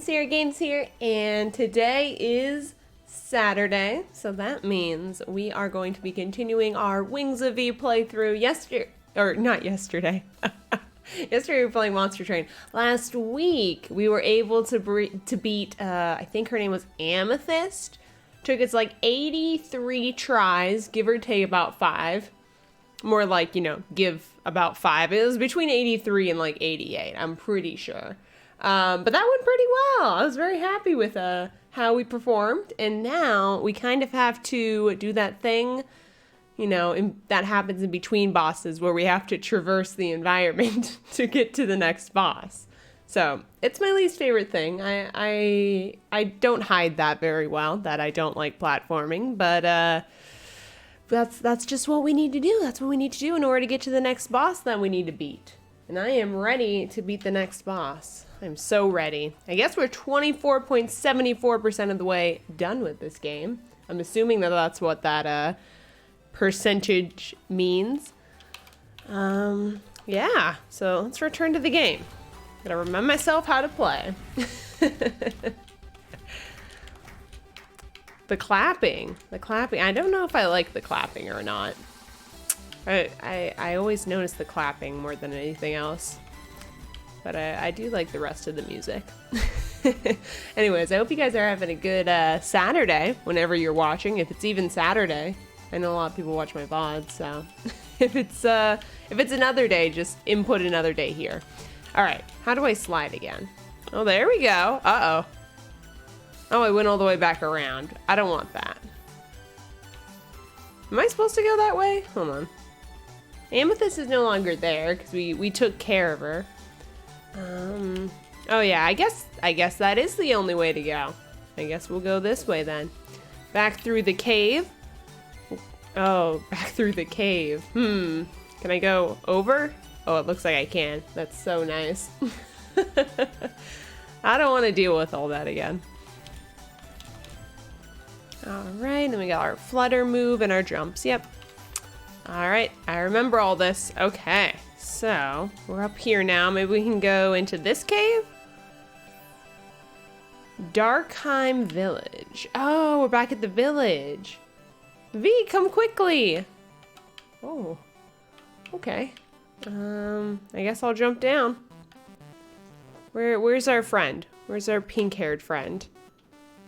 Games here, and today is Saturday, so that means we are going to be continuing our Wings of V playthrough yesterday. Yesterday we were playing Monster Train. Last week, we were able to beat, I think her name was Amethyst. Took us like 83 tries, give or take about 5. More like, give about 5. It was between 83 and like 88, I'm pretty sure. But that went pretty well. I was very happy with how we performed. And now we kind of have to do that thing, that happens in between bosses where we have to traverse the environment to get to the next boss. So it's my least favorite thing. I don't hide that very well, that I don't like platforming, but that's just what we need to do. That's what we need to do in order to get to the next boss that we need to beat. And I am ready to beat the next boss. I'm so ready. I guess we're 24.74% of the way done with this game. I'm assuming that that's what that percentage means. Yeah, so let's return to the game. Gotta remind myself how to play. The clapping. I don't know if I like the clapping or not. I always notice the clapping more than anything else. But I do like the rest of the music. Anyways, I hope you guys are having a good Saturday whenever you're watching. If it's even Saturday. I know a lot of people watch my VOD, so if it's another day, just input another day here. All right, how do I slide again? Oh, there we go. Uh-oh. Oh, I went all the way back around. I don't want that. Am I supposed to go that way? Hold on. Amethyst is no longer there because we took care of her. Oh yeah, I guess that is the only way to go. I guess we'll go this way then. Back through the cave. Oh, back through the cave. Can I go over? Oh, it looks like I can. That's so nice. I don't want to deal with all that again. All right, then we got our flutter move and our jumps. Yep. All right, I remember all this. Okay, so we're up here now. Maybe we can go into this cave? Darkheim Village. Oh, we're back at the village. V, come quickly. Oh, okay. I guess I'll jump down. Where's our friend? Where's our pink-haired friend?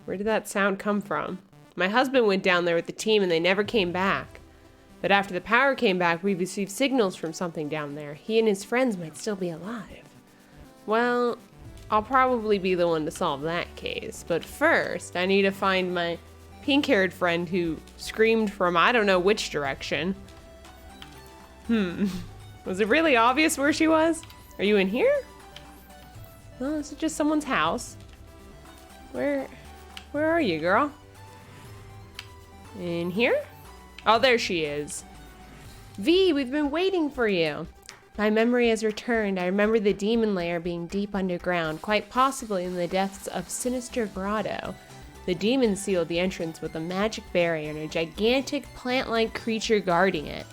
Where did that sound come from? My husband went down there with the team and they never came back. But after the power came back, we received signals from something down there. He and his friends might still be alive. Well, I'll probably be the one to solve that case. But first, I need to find my pink-haired friend who screamed from I don't know which direction. Was it really obvious where she was? Are you in here? Well, this is just someone's house. Where are you, girl? In here? Oh, there she is. V, we've been waiting for you. My memory has returned. I remember the demon lair being deep underground, quite possibly in the depths of Sinister Grotto. The demon sealed the entrance with a magic barrier and a gigantic plant-like creature guarding it.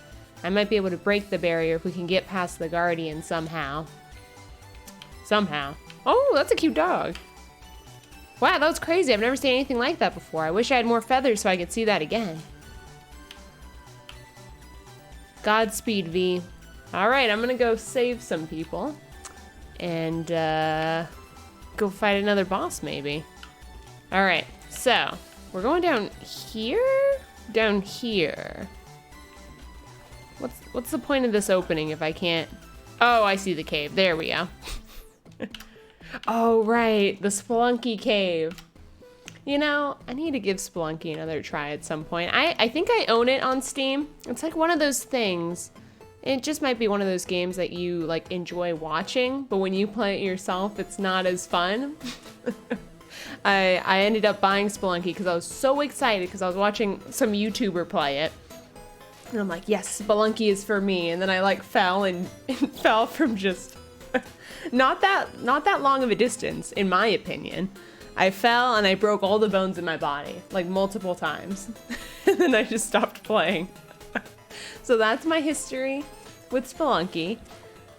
I might be able to break the barrier if we can get past the guardian somehow. Somehow. Oh, that's a cute dog. Wow, that was crazy. I've never seen anything like that before. I wish I had more feathers so I could see that again. Godspeed, V. All right, I'm gonna go save some people and go fight another boss maybe. All right, so we're going down here? Down here. What's the point of this opening if I can't? Oh, I see the cave. There we go. Oh, right, the Spelunky cave. I need to give Spelunky another try at some point. I think I own it on Steam. It's like one of those things. It just might be one of those games that you enjoy watching, but when you play it yourself, it's not as fun. I ended up buying Spelunky because I was so excited because I was watching some YouTuber play it. And I'm like, yes, Spelunky is for me. And then I fell and fell from just not that long of a distance, in my opinion. I fell and I broke all the bones in my body, multiple times. And then I just stopped playing. So that's my history with Spelunky.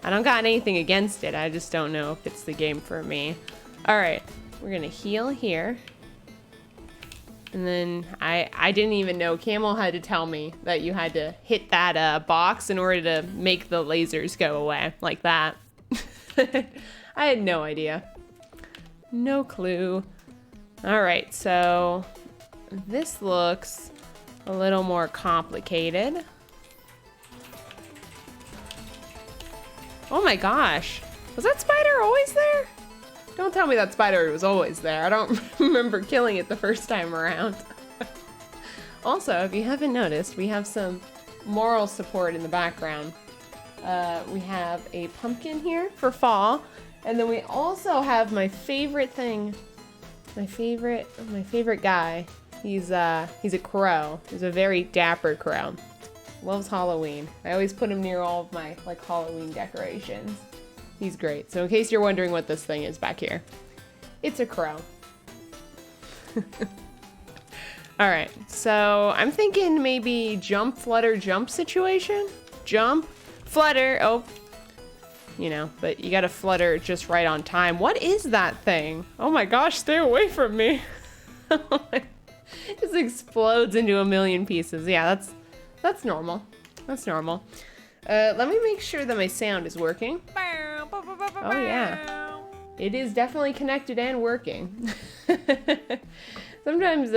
I don't got anything against it. I just don't know if it's the game for me. All right, we're gonna heal here. And then I didn't even know. Camel had to tell me that you had to hit that box in order to make the lasers go away like that. I had no idea. No clue. All right, so this looks a little more complicated. Oh my gosh. Was that spider always there? Don't tell me that spider was always there. I don't remember killing it the first time around. Also, if you haven't noticed, we have some moral support in the background. We have a pumpkin here for fall. And then we also have my favorite thing. My favorite guy. He's a crow. He's a very dapper crow. Loves Halloween. I always put him near all of my like Halloween decorations. He's great. So in case you're wondering what this thing is back here, it's a crow. All right, so I'm thinking maybe jump, flutter, jump situation. Jump, flutter, oh, you know, but you gotta flutter just right on time. What is that thing? Oh my gosh, stay away from me. It just explodes into a million pieces. Yeah, that's normal. That's normal. Let me make sure that my sound is working. Oh yeah, it is definitely connected and working. Sometimes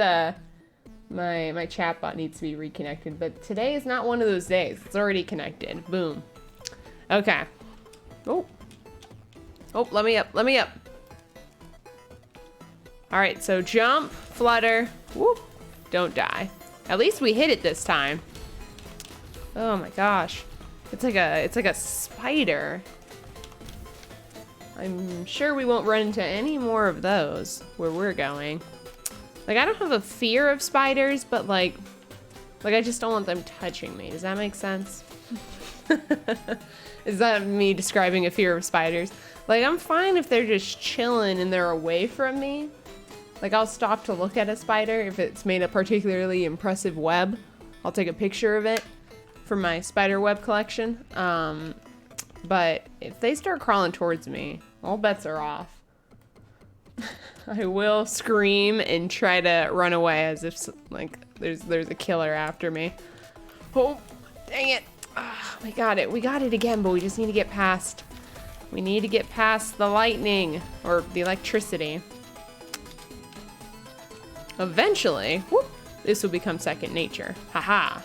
my chatbot needs to be reconnected, but today is not one of those days. It's already connected. Boom. Okay. Oh, let me up. All right, so jump, flutter, whoop, don't die. At least we hit it this time. Oh my gosh. It's like a spider. I'm sure we won't run into any more of those where we're going. Like, I don't have a fear of spiders, but like I just don't want them touching me. Does that make sense? Is that me describing a fear of spiders? Like, I'm fine if they're just chilling and they're away from me. Like, I'll stop to look at a spider if it's made a particularly impressive web. I'll take a picture of it for my spider web collection. But if they start crawling towards me, all bets are off. I will scream and try to run away as if like there's a killer after me. Oh, dang it. Oh, we got it. We got it again, but we just need to get past. We need to get past the lightning or the electricity. Eventually, whoop, this will become second nature. Haha.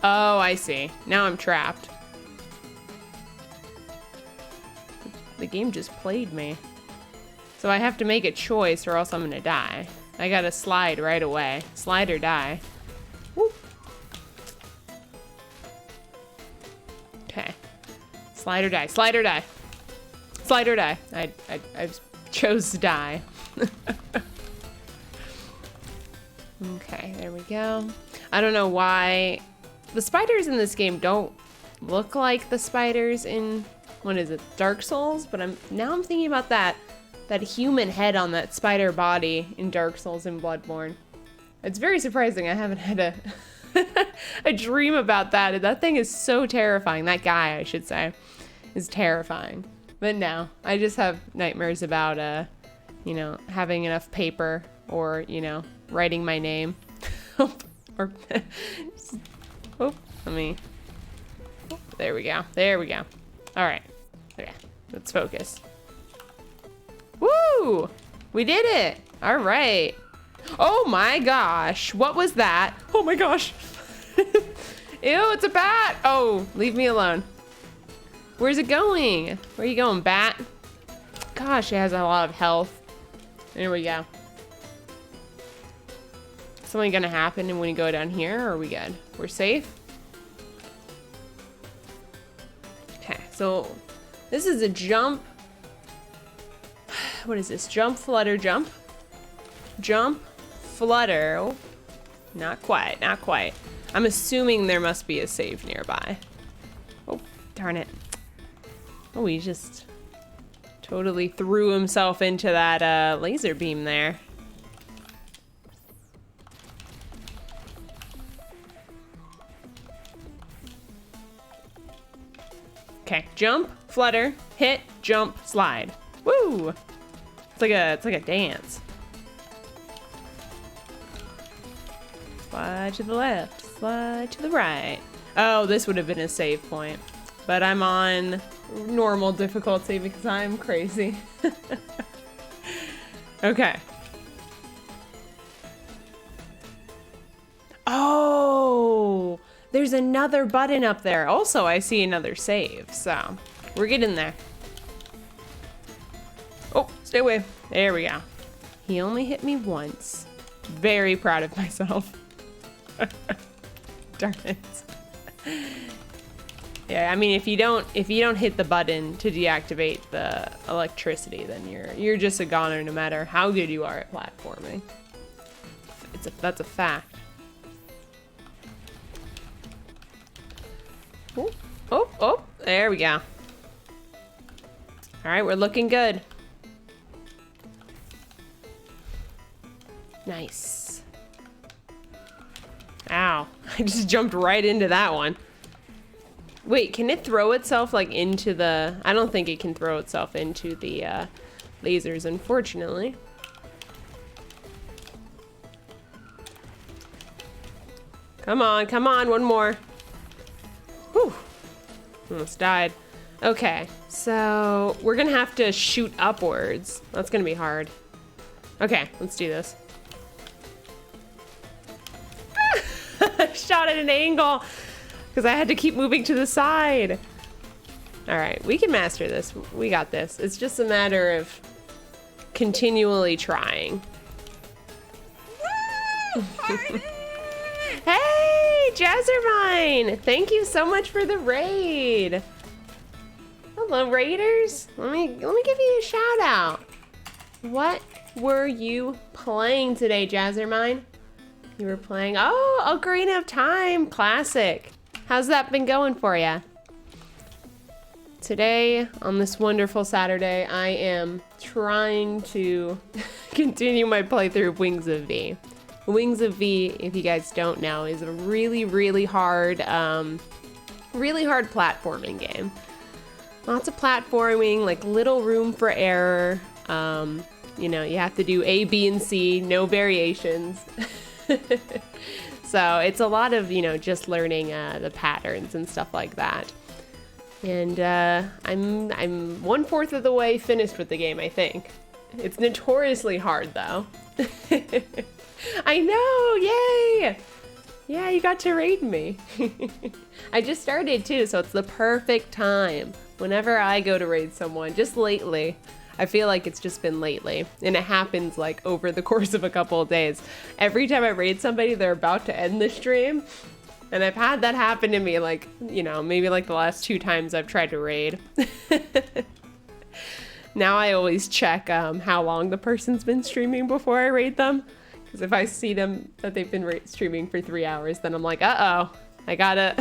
Oh, I see. Now I'm trapped. The game just played me. So I have to make a choice or else I'm gonna die. I gotta slide right away. Slide or die. Whoop. Okay. Slide or die. Slide or die. Slide or die. I chose to die. Okay, there we go. I don't know why the spiders in this game don't look like the spiders in, what is it, Dark Souls? But I'm thinking about that human head on that spider body in Dark Souls and Bloodborne. It's very surprising I haven't had a a dream about that. That thing is so terrifying. That guy, I should say, is terrifying. But no, I just have nightmares about you know, having enough paper or, you know, writing my name. Or oh, let me. Oh, there we go. There we go. All right. Okay, let's focus. Woo! We did it. All right. Oh my gosh. What was that? Oh my gosh. Ew, it's a bat. Oh, leave me alone. Where's it going? Where are you going, bat? Gosh, it has a lot of health. There we go. Something gonna happen when we go down here, or are we good? We're safe? Okay, so this is a jump. What is this? Jump, flutter, jump. Jump, flutter. Oh, not quite, not quite. I'm assuming there must be a save nearby. Oh, darn it. Oh, he just totally threw himself into that laser beam there. Okay, jump, flutter, hit, jump, slide. Woo! It's like a dance. Slide to the left, slide to the right. Oh, this would have been a save point. But I'm on normal difficulty because I'm crazy. Okay. Oh, there's another button up there. Also, I see another save, so we're getting there. Oh, stay away. There we go. He only hit me once. Very proud of myself. Darn it. Yeah, I mean, if you don't hit the button to deactivate the electricity, then you're just a goner no matter how good you are at platforming. That's a fact. Oh, oh, oh, there we go. All right, we're looking good. Nice. Ow, I just jumped right into that one. Wait, can it throw itself like into the... I don't think it can throw itself into the lasers, unfortunately. Come on, one more. Whew, almost died. Okay, so we're gonna have to shoot upwards. That's gonna be hard. Okay, let's do this. Shot at an angle because I had to keep moving to the side. All right, we can master this. We got this. It's just a matter of continually trying. Hey, Jazzermine! Thank you so much for the raid. Hello, raiders. Let me give you a shout out. What were you playing today, Jazzermine? You were playing, oh, Ocarina of Time, classic. How's that been going for you? Today, on this wonderful Saturday, I am trying to continue my playthrough of Wings of V. Wings of V, if you guys don't know, is a really, really hard platforming game. Lots of platforming, like little room for error. You know, you have to do A, B, and C, no variations. So it's a lot of, you know, just learning the patterns and stuff like that. And I'm 1/4 of the way finished with the game, I think. It's notoriously hard, though. I know, yay! Yeah, you got to raid me. I just started too, so it's the perfect time. Whenever I go to raid someone, just lately, I feel like it's just been lately, and it happens like over the course of a couple of days. Every time I raid somebody, they're about to end the stream, and I've had that happen to me like, you know, maybe like the last 2 times I've tried to raid. Now I always check how long the person's been streaming before I raid them, because if I see them that they've been streaming for 3 hours, then I'm like, uh-oh, I gotta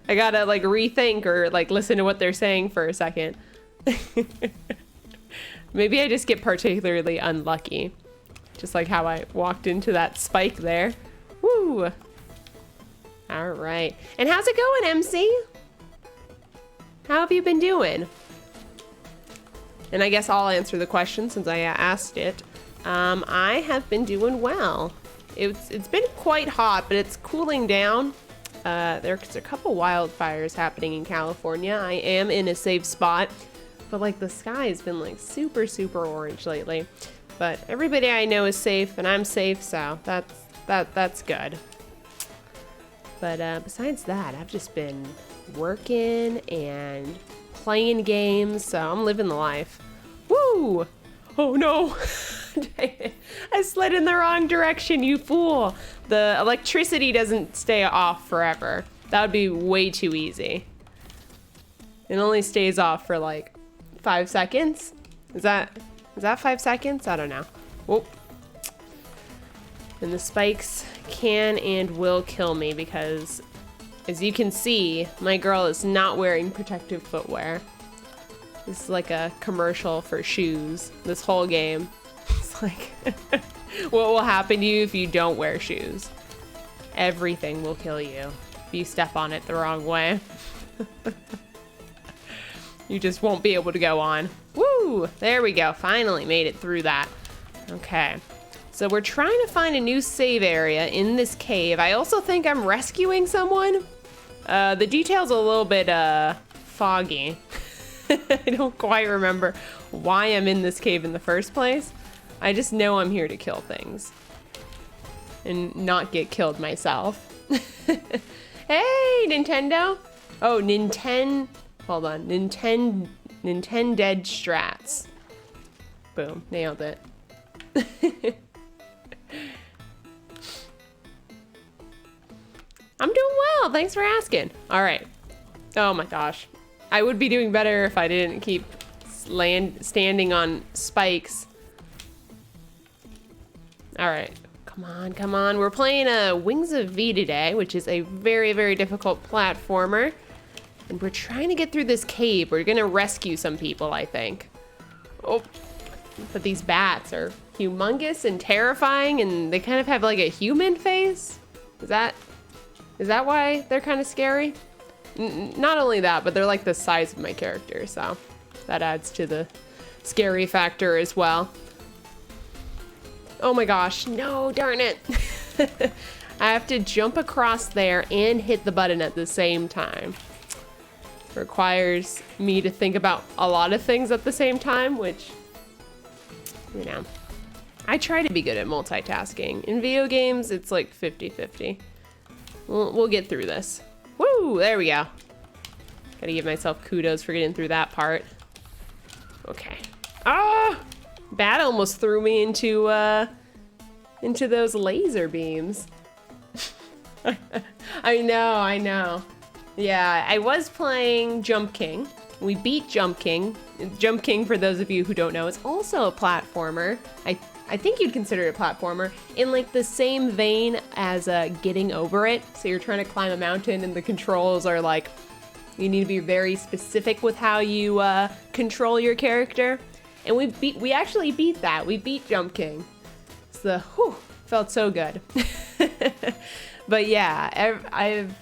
like rethink or like listen to what they're saying for a second. Maybe I just get particularly unlucky. Just like how I walked into that spike there. Woo! All right. And how's it going, MC? How have you been doing? And I guess I'll answer the question since I asked it. I have been doing well. It's been quite hot, but it's cooling down. There's a couple wildfires happening in California. I am in a safe spot. But like the sky has been like super, super orange lately. But everybody I know is safe and I'm safe, so that's good. But besides that, I've just been working and playing games, so I'm living the life. Woo! Oh no! I slid in the wrong direction, you fool! The electricity doesn't stay off forever. That would be way too easy. It only stays off for like 5 seconds? Is that 5 seconds? I don't know. Whoop. And the spikes can and will kill me because, as you can see, my girl is not wearing protective footwear. This is like a commercial for shoes, this whole game. It's like, what will happen to you if you don't wear shoes? Everything will kill you if you step on it the wrong way. You just won't be able to go on. Woo! There we go. Finally made it through that. Okay. So we're trying to find a new save area in this cave. I also think I'm rescuing someone. The details are a little bit foggy. I don't quite remember why I'm in this cave in the first place. I just know I'm here to kill things and not get killed myself. Hey, Nintendo. Oh, hold on. Nintendo Dead Strats. Boom, nailed it. I'm doing well, thanks for asking. All right. Oh my gosh. I would be doing better if I didn't keep standing on spikes. All right, come on, come on. We're playing Wings of V today, which is a very, very difficult platformer. And we're trying to get through this cave. We're gonna rescue some people, I think. Oh, but these bats are humongous and terrifying, and they kind of have like a human face. Is that why they're kind of scary? Not only that, but they're like the size of my character, so that adds to the scary factor as well. Oh my gosh, no, darn it. I have to jump across there and hit the button at the same time. Requires me to think about a lot of things at the same time, which, you know, I try to be good at multitasking. In video games, it's like 50-50. We'll get through this. Woo, there we go. Gotta give myself kudos for getting through that part. Okay. Ah! Bat almost threw me into those laser beams. I know. Yeah, I was playing Jump King. We beat Jump King. Jump King, for those of you who don't know, is also a platformer. I think you'd consider it a platformer in like the same vein as Getting Over It. So you're trying to climb a mountain and the controls are like, you need to be very specific with how you control your character. And we actually beat that. We beat Jump King. So, whew, felt so good. But yeah, I've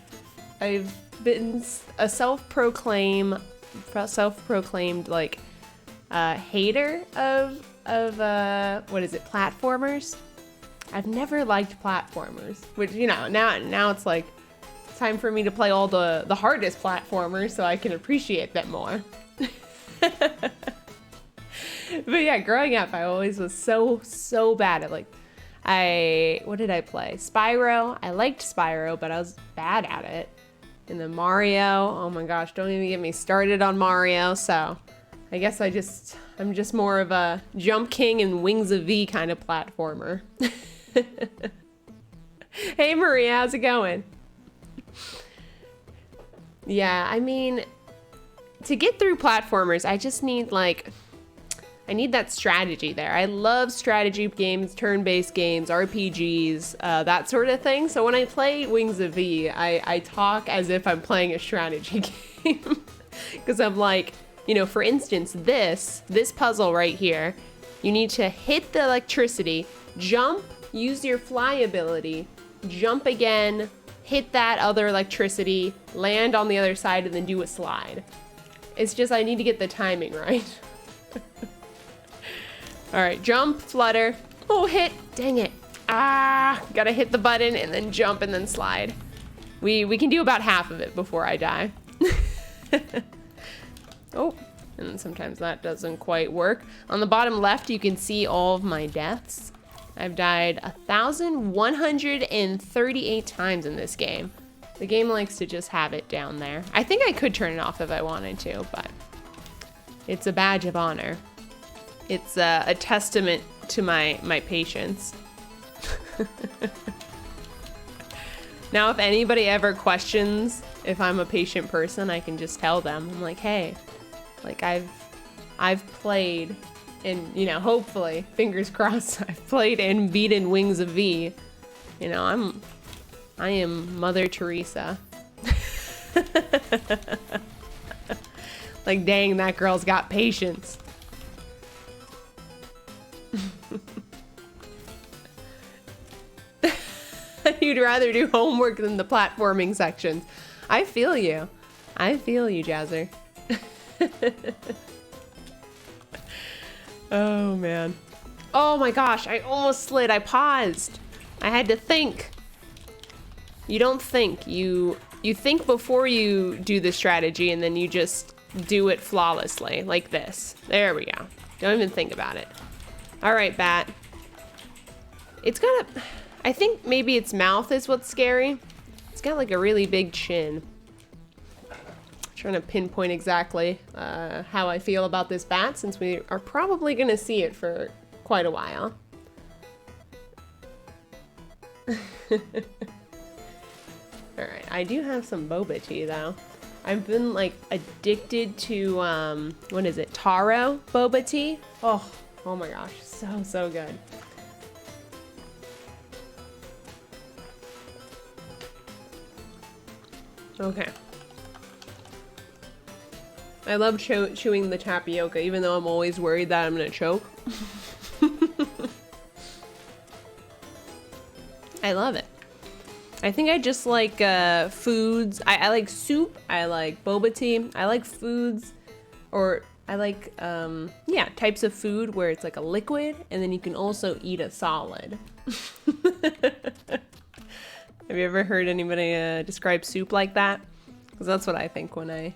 been a self-proclaimed like hater of what is it, platformers? I've never liked platformers, which, you know, now it's like time for me to play all the hardest platformers so I can appreciate them more. But yeah, growing up, I always was so bad at like, what did I play? Spyro. I liked Spyro, but I was bad at it. And then Mario, oh my gosh, don't even get me started on Mario. So I guess I'm just more of a Jump King and Wings of V kind of platformer. Hey Maria, how's it going? Yeah, I mean, to get through platformers, I just need I need that strategy there. I love strategy games, turn-based games, RPGs, that sort of thing. So when I play Wings of V, I talk as if I'm playing a strategy game. Because I'm like, you know, for instance, this puzzle right here, you need to hit the electricity, jump, use your fly ability, jump again, hit that other electricity, land on the other side, and then do a slide. It's just, I need to get the timing right. All right, jump, flutter. Oh, hit, dang it. Gotta hit the button and then jump and then slide. We can do about half of it before I die. Oh, and sometimes that doesn't quite work. On the bottom left, you can see all of my deaths. I've died 1,138 times in this game. The game likes to just have it down there. I think I could turn it off if I wanted to, but it's a badge of honor. It's a testament to my patience. Now, if anybody ever questions if I'm a patient person, I can just tell them. I'm like, hey, like I've played and, you know, hopefully, fingers crossed, I've played and beaten Wings of V. You know, I am Mother Teresa. Like, dang, that girl's got patience. You'd rather do homework than the platforming sections. I feel you. I feel you, Jazzer. Oh, man. Oh my gosh, I almost slid. I paused. I had to think. You don't think. You think before you do the strategy, and then you just do it flawlessly, like this. There we go. Don't even think about it. All right, bat. It's got a... I think maybe its mouth is what's scary. It's got like a really big chin. Trying to pinpoint exactly how I feel about this bat, since we are probably gonna see it for quite a while. Alright, I do have some boba tea though. I've been like addicted to, what is it, taro boba tea? Oh my gosh, so good. Okay. I love chewing the tapioca, even though I'm always worried that I'm gonna choke. I love it. I think I just like foods. I like soup. I like boba tea. I like foods, or I like, yeah, types of food where it's like a liquid, and then you can also eat a solid. Have you ever heard anybody describe soup like that? Because that's what I think when I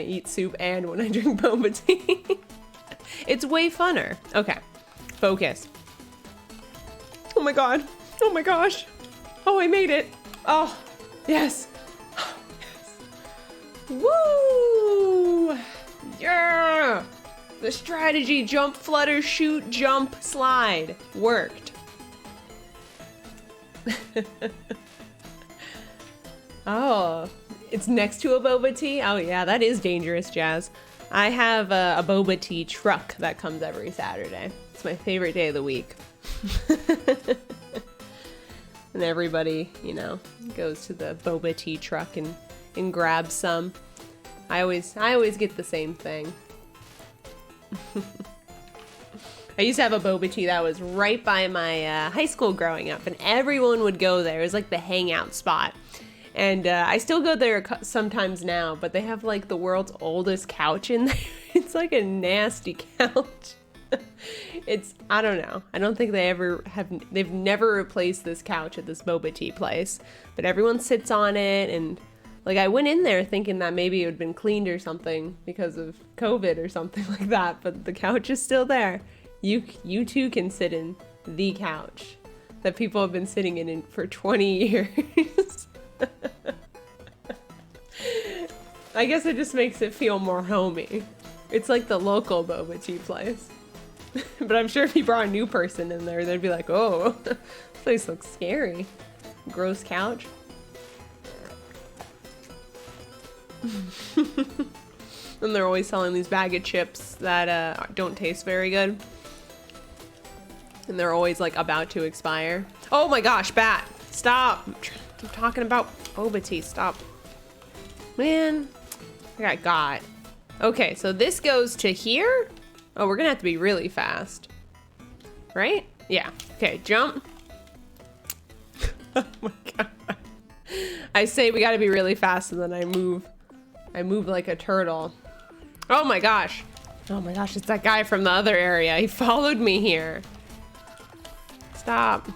eat soup and when I drink boba tea. It's way funner. Okay, focus. Oh my god. Oh my gosh. Oh, I made it. Oh, yes. Oh, yes. Woo! Yeah! The strategy jump, flutter, shoot, jump, slide worked. Oh, it's next to a boba tea? Oh yeah, that is dangerous, Jazz. I have a boba tea truck that comes every Saturday. It's my favorite day of the week. And everybody, you know, goes to the boba tea truck and grabs some. I always get the same thing. I used to have a boba tea that was right by my high school growing up, and everyone would go there. It was like the hangout spot. And I still go there sometimes now, but they have like the world's oldest couch in there. It's like a nasty couch. I don't know. I don't think they've never replaced this couch at this boba tea place, but everyone sits on it. And like, I went in there thinking that maybe it had been cleaned or something because of COVID or something like that, but the couch is still there. You too can sit in the couch that people have been sitting in for 20 years. I guess it just makes it feel more homey. It's like the local boba tea place. But I'm sure if you brought a new person in there, they'd be like, oh, this place looks scary. Gross couch. And they're always selling these bag of chips that don't taste very good. And they're always like about to expire. Oh my gosh, bat, stop. I'm talking about boba tea, stop. Man, I got. Okay, so this goes to here. Oh, we're gonna have to be really fast. Right? Yeah, okay, jump. Oh my god. I say we gotta be really fast, and then I move like a turtle. Oh my gosh. Oh my gosh, it's that guy from the other area. He followed me here. Stop.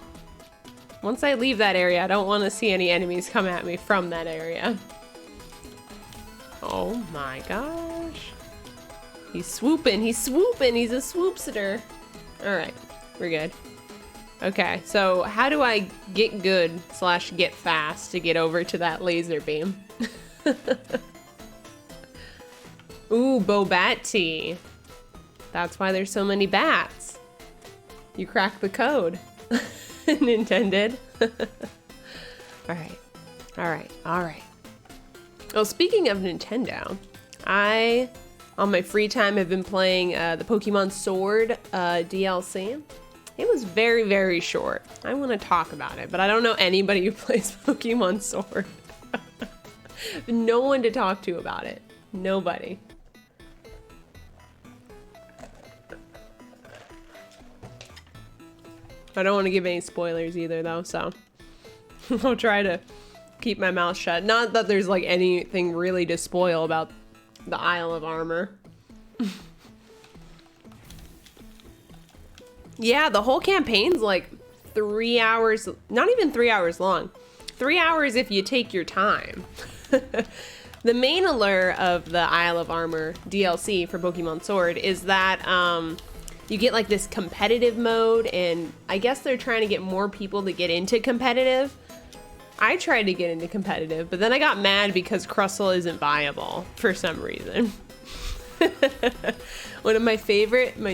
Once I leave that area, I don't want to see any enemies come at me from that area. Oh my gosh. He's swooping, he's swooping, he's a swoopsitter. All right, we're good. Okay, so how do I get good / get fast to get over to that laser beam? Ooh, bobat tea. That's why there's so many bats. You cracked the code. Intended. All right. Well, speaking of Nintendo, on my free time, have been playing the Pokemon Sword DLC. It was very, very short. I want to talk about it, but I don't know anybody who plays Pokemon Sword. No one to talk to about it. Nobody. I don't want to give any spoilers either, though, so I'll try to keep my mouth shut. Not that there's like anything really to spoil about the Isle of Armor. Yeah, the whole campaign's like 3 hours, not even 3 hours long. 3 hours if you take your time. The main allure of the Isle of Armor DLC for Pokemon Sword is that you get like this competitive mode, and I guess they're trying to get more people to get into competitive. I tried to get into competitive, but then I got mad because Crustle isn't viable for some reason. One of my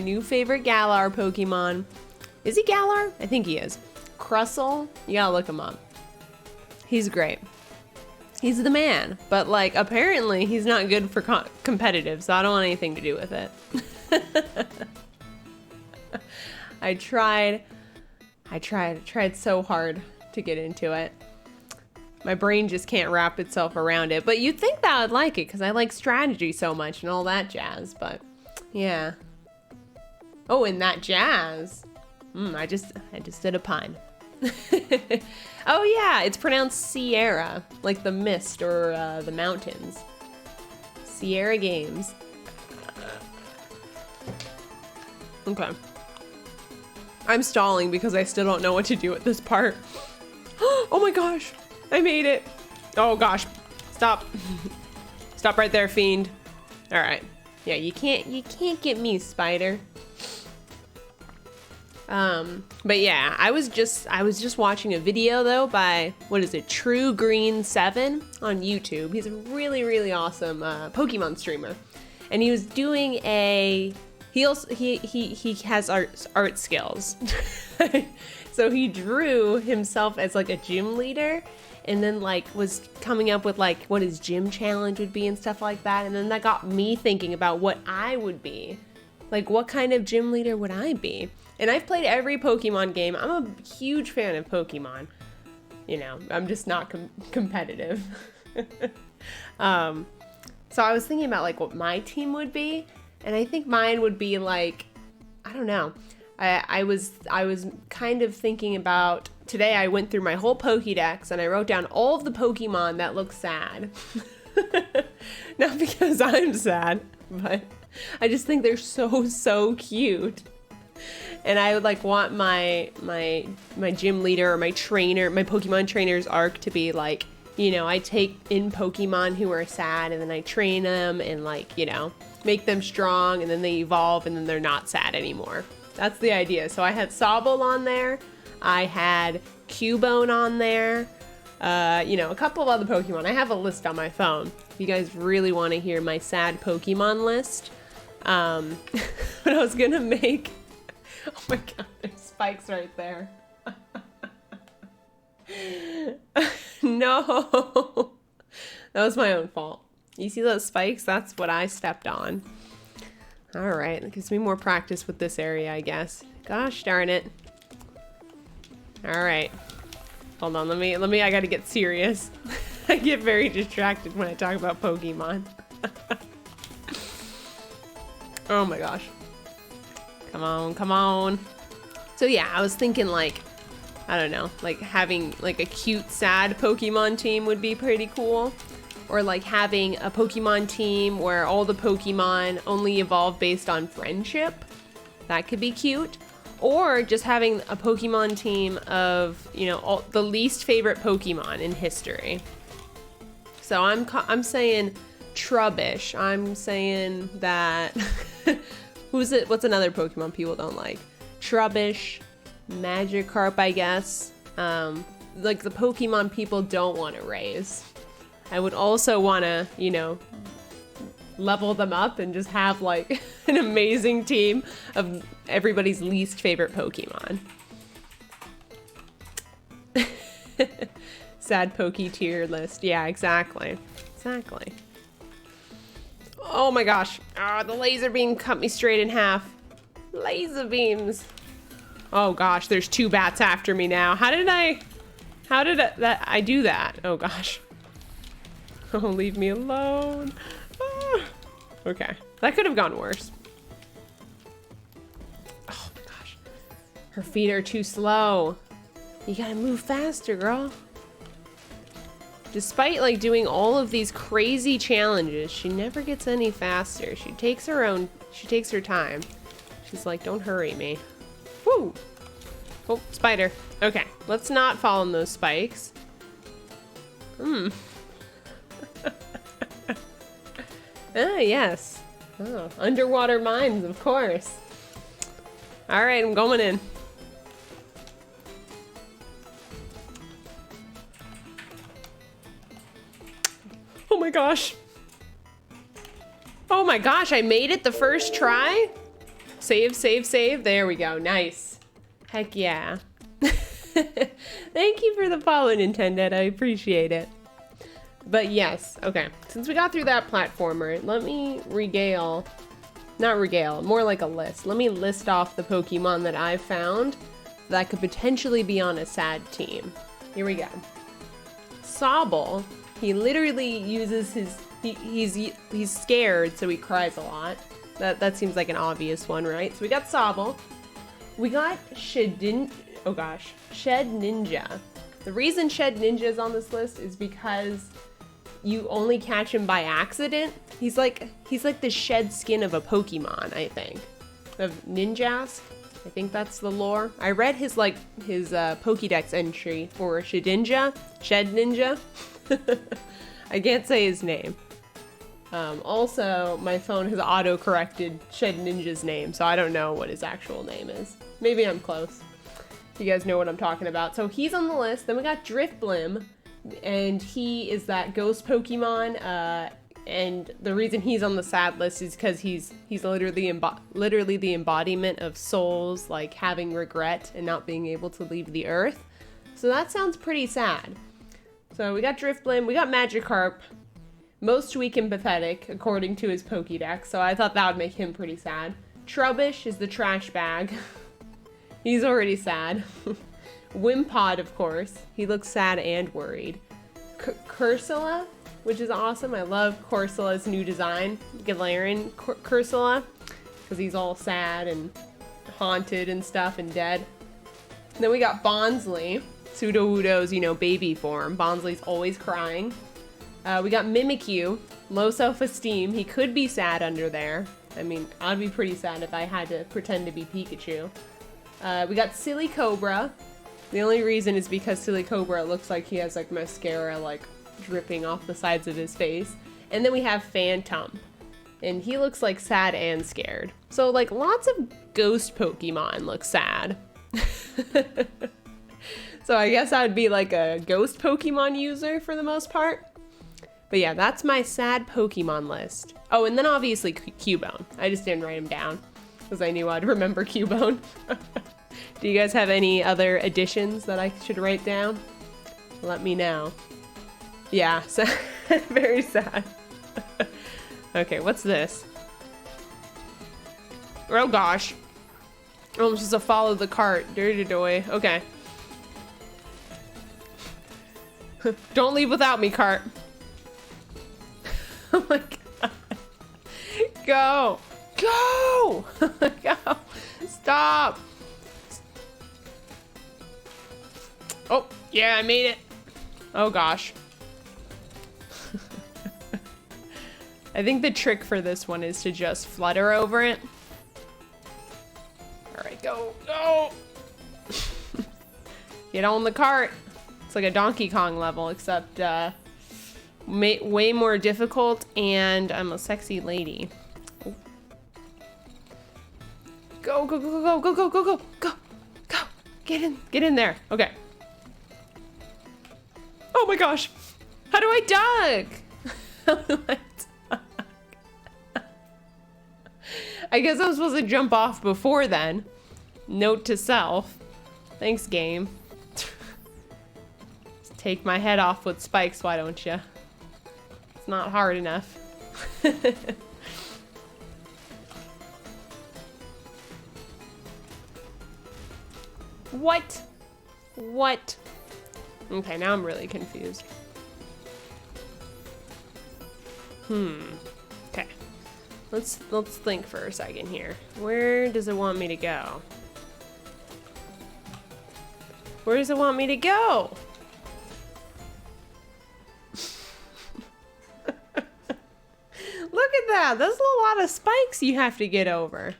new favorite Galar Pokemon. Is he Galar? I think he is. Crustle, you gotta look him up. He's great. He's the man, but like apparently he's not good for competitive, so I don't want anything to do with it. I tried so hard to get into it. My brain just can't wrap itself around it, but you'd think that I'd like it because I like strategy so much and all that jazz, but yeah. Oh, and that jazz. I just did a pun. Oh yeah, it's pronounced Sierra, like the mist or the mountains. Sierra Games. Okay. I'm stalling because I still don't know what to do at this part. Oh my gosh, I made it. Oh gosh, stop. Stop right there, fiend. All right. Yeah, you can't get me, spider. But yeah, I was just watching a video though by, what is it, True Green 7 on YouTube. He's a really, really awesome Pokemon streamer, and he was doing he has art skills. So he drew himself as like a gym leader, and then like was coming up with like what his gym challenge would be and stuff like that. And then that got me thinking about what I would be. Like, what kind of gym leader would I be? And I've played every Pokemon game. I'm a huge fan of Pokemon. You know, I'm just not competitive. So I was thinking about like what my team would be, and I think mine would be like, I don't know. I was kind of thinking about, today I went through my whole Pokédex and I wrote down all of the Pokemon that look sad. Not because I'm sad, but I just think they're so cute. And I would like want my gym leader or my trainer, my Pokemon trainer's arc to be like, you know, I take in Pokemon who are sad and then I train them and like, you know, make them strong, and then they evolve and then they're not sad anymore. That's the idea. So I had Sobble on there. I had Cubone on there. You know, a couple of other Pokemon. I have a list on my phone. If you guys really want to hear my sad Pokemon list. But I was gonna make, oh my god, there's spikes right there. No, that was my own fault. You see those spikes? That's what I stepped on. All right, that gives me more practice with this area, I guess. Gosh darn it. All right, hold on, let me, I gotta get serious. I get very distracted when I talk about Pokemon. Oh my gosh. Come on, come on. So yeah, I was thinking like, I don't know, like having like a cute, sad Pokemon team would be pretty cool. Or like having a Pokemon team where all the Pokemon only evolve based on friendship. That could be cute. Or just having a Pokemon team of, you know, all, the least favorite Pokemon in history. So I'm saying Trubbish. I'm saying that... Who's it? What's another Pokemon people don't like? Trubbish, Magikarp, I guess. Like the Pokemon people don't want to raise. I would also want to, you know, level them up and just have like an amazing team of everybody's least favorite Pokemon. Sad Poke tier list. Yeah, exactly. Exactly. Oh my gosh. Ah, the laser beam cut me straight in half. Laser beams. Oh gosh, there's 2 bats after me now. How did I do that? Oh gosh. Oh, leave me alone. Ah. Okay, that could have gone worse. Oh my gosh. Her feet are too slow. You gotta move faster, girl. Despite like doing all of these crazy challenges, she never gets any faster. She takes her time. She's like, don't hurry me. Woo! Oh, spider. Okay, let's not fall in those spikes. Ah, yes. Oh, underwater mines, of course. All right, I'm going in. Oh my gosh. Oh my gosh, I made it the first try. Save, save, save. There we go. Nice. Heck yeah. Thank you for the follow, Nintendo. I appreciate it. But yes, okay. Since we got through that platformer, let me not regale, more like a list. Let me list off the Pokemon that I've found that could potentially be on a sad team. Here we go. Sobble, he literally uses his, he's scared, so he cries a lot. That seems like an obvious one, right? So we got Sobble. We got Shed Ninja. The reason Shed Ninja is on this list is because you only catch him by accident. He's like the shed skin of a Pokemon, I think. Of Ninjask. I think that's the lore. I read his Pokédex entry for Shed Ninja. I can't say his name. Also, my phone has auto-corrected Shed Ninja's name, so I don't know what his actual name is. Maybe I'm close. You guys know what I'm talking about. So he's on the list. Then we got Drifblim, and he is that ghost Pokemon. And the reason he's on the sad list is because he's literally the embodiment of souls, like having regret and not being able to leave the earth. So that sounds pretty sad. So we got Drifblim, we got Magikarp. Most weak and pathetic, according to his Pokédex, so I thought that would make him pretty sad. Trubbish is the trash bag. He's already sad. Wimpod, of course. He looks sad and worried. Cursula, which is awesome. I love Corsula's new design. Galarian Cursula, because he's all sad and haunted and stuff and dead. And then we got Bonsly, Sudowoodo's, baby form. Bonsly's always crying. We got Mimikyu, low self-esteem. He could be sad under there. I mean, I'd be pretty sad if I had to pretend to be Pikachu. We got Silly Cobra. The only reason is because Silly Cobra looks like he has mascara dripping off the sides of his face. And then we have Phantom. And he looks sad and scared. So lots of ghost Pokemon look sad. So I guess I would be a ghost Pokemon user for the most part. But yeah, that's my sad Pokemon list. Oh, and then obviously Cubone. I just didn't write him down because I knew I'd remember Cubone. Do you guys have any other additions that I should write down? Let me know. Yeah, very sad. Okay, what's this? Oh gosh. Oh, it's just a follow the cart. Dirty doy. Okay. Don't leave without me, cart. Oh my god. Go! Go! Go! Stop! Oh, yeah, I made it. Oh gosh. I think the trick for this one is to just flutter over it. Alright, go, go! Get on the cart. It's like a Donkey Kong level, except way more difficult, and I'm a sexy lady. Oh. Go, go, go, go, go, go, go, go, go, go. Get in there. Okay. Oh my gosh. How do I duck? How do I duck? I guess I was supposed to jump off before then. Note to self. Thanks, game. Just take my head off with spikes, why don't you? It's not hard enough. What? What? Okay, now I'm really confused. Okay. Let's think for a second here. Where does it want me to go? Where does it want me to go? Look at that. That's a lot of spikes you have to get over.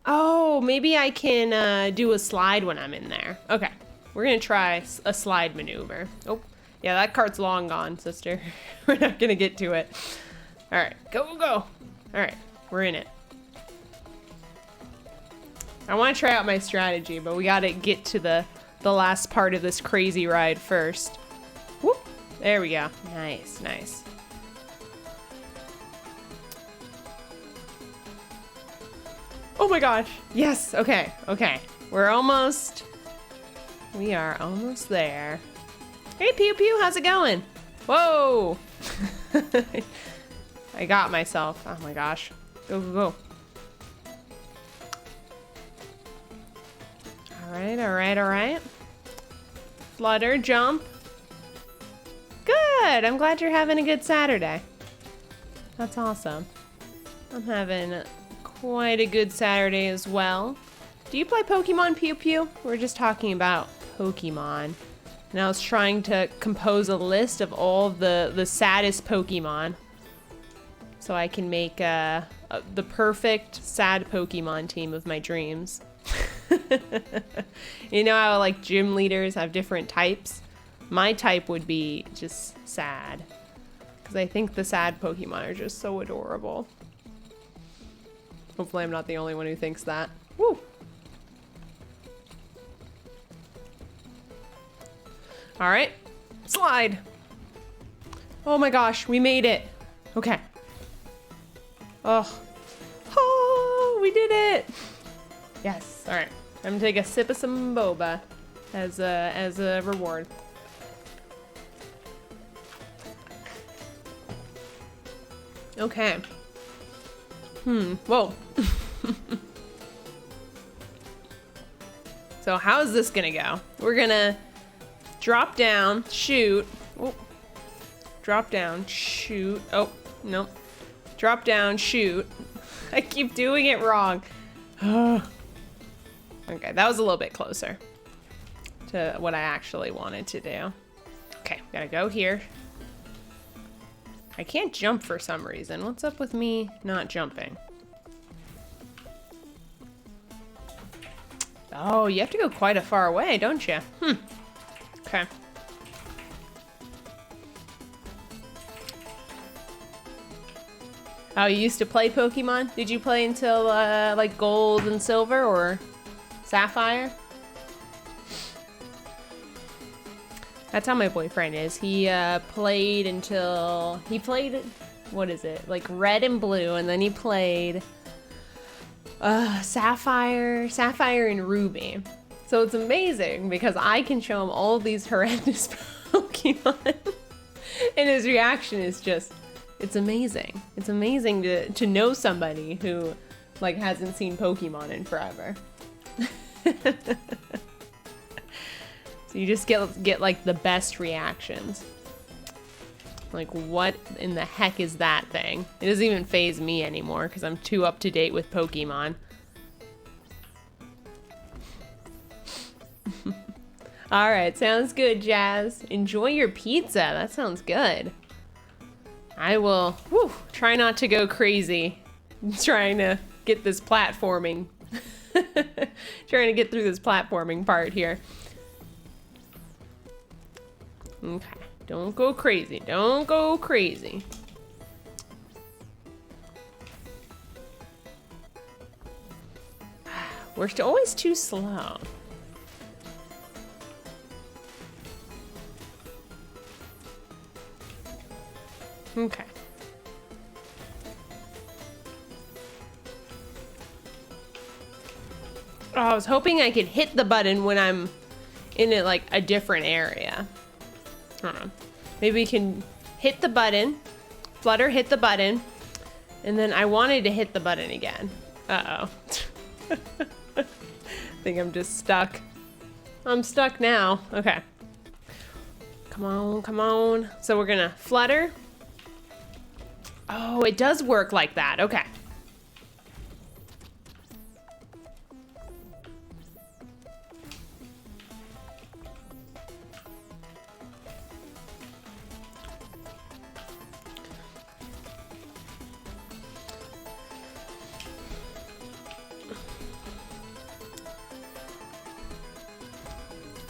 Oh, Oh, maybe I can do a slide when I'm in there. Okay, we're gonna try a slide maneuver. Oh, yeah, that cart's long gone, sister. We're not gonna get to it. All right, go, go. All right, we're in it. I want to try out my strategy, but we gotta get to the last part of this crazy ride first. Whoop, there we go. Nice, nice. Oh my gosh. Yes. Okay. Okay. We are almost there. Hey, Pew Pew. How's it going? Whoa. I got myself. Oh my gosh. Go, go, go. All right. All right. All right. Flutter, jump. Good. I'm glad you're having a good Saturday. That's awesome. I'm having quite a good Saturday as well. Do you play Pokemon, Pew Pew? We're just talking about Pokemon. And I was trying to compose a list of all the saddest Pokemon. So I can make the perfect sad Pokemon team of my dreams. You know how like gym leaders have different types? My type would be just sad. Because I think the sad Pokemon are just so adorable. Hopefully I'm not the only one who thinks that. Woo! All right, slide. Oh my gosh, we made it. Okay. Oh, we did it. Yes, all right. I'm gonna take a sip of some boba as a reward. Okay. Whoa. So how is this gonna go? We're gonna drop down, shoot. Oh. Drop down, shoot. Oh, nope. Drop down, shoot. I keep doing it wrong. Okay, that was a little bit closer to what I actually wanted to do. Okay, gotta go here. I can't jump for some reason. What's up with me not jumping? Oh, you have to go quite a far away, don't you? Okay. Oh, you used to play Pokemon? Did you play until like gold and silver or sapphire? That's how my boyfriend is. He played until what is it? Like red and blue, and then he played sapphire and ruby. So it's amazing because I can show him all these horrendous Pokemon, and his reaction is just, it's amazing. It's amazing to know somebody who like hasn't seen Pokemon in forever. So you just get like the best reactions. Like, what in the heck is that thing? It doesn't even faze me anymore because I'm too up to date with Pokemon. All right, sounds good, Jazz. Enjoy your pizza. That sounds good. I will try not to go crazy trying to get this platforming. Trying to get through this platforming part here. Okay, don't go crazy. Don't go crazy. We're always too slow. Okay. Oh, I was hoping I could hit the button when I'm in like a different area. I don't know. Maybe we can hit the button, Flutter hit the button, and then I wanted to hit the button again. Uh-oh. I think I'm just stuck. I'm stuck now. Okay. Come on, come on. So we're gonna Flutter. Oh, it does work like that. Okay.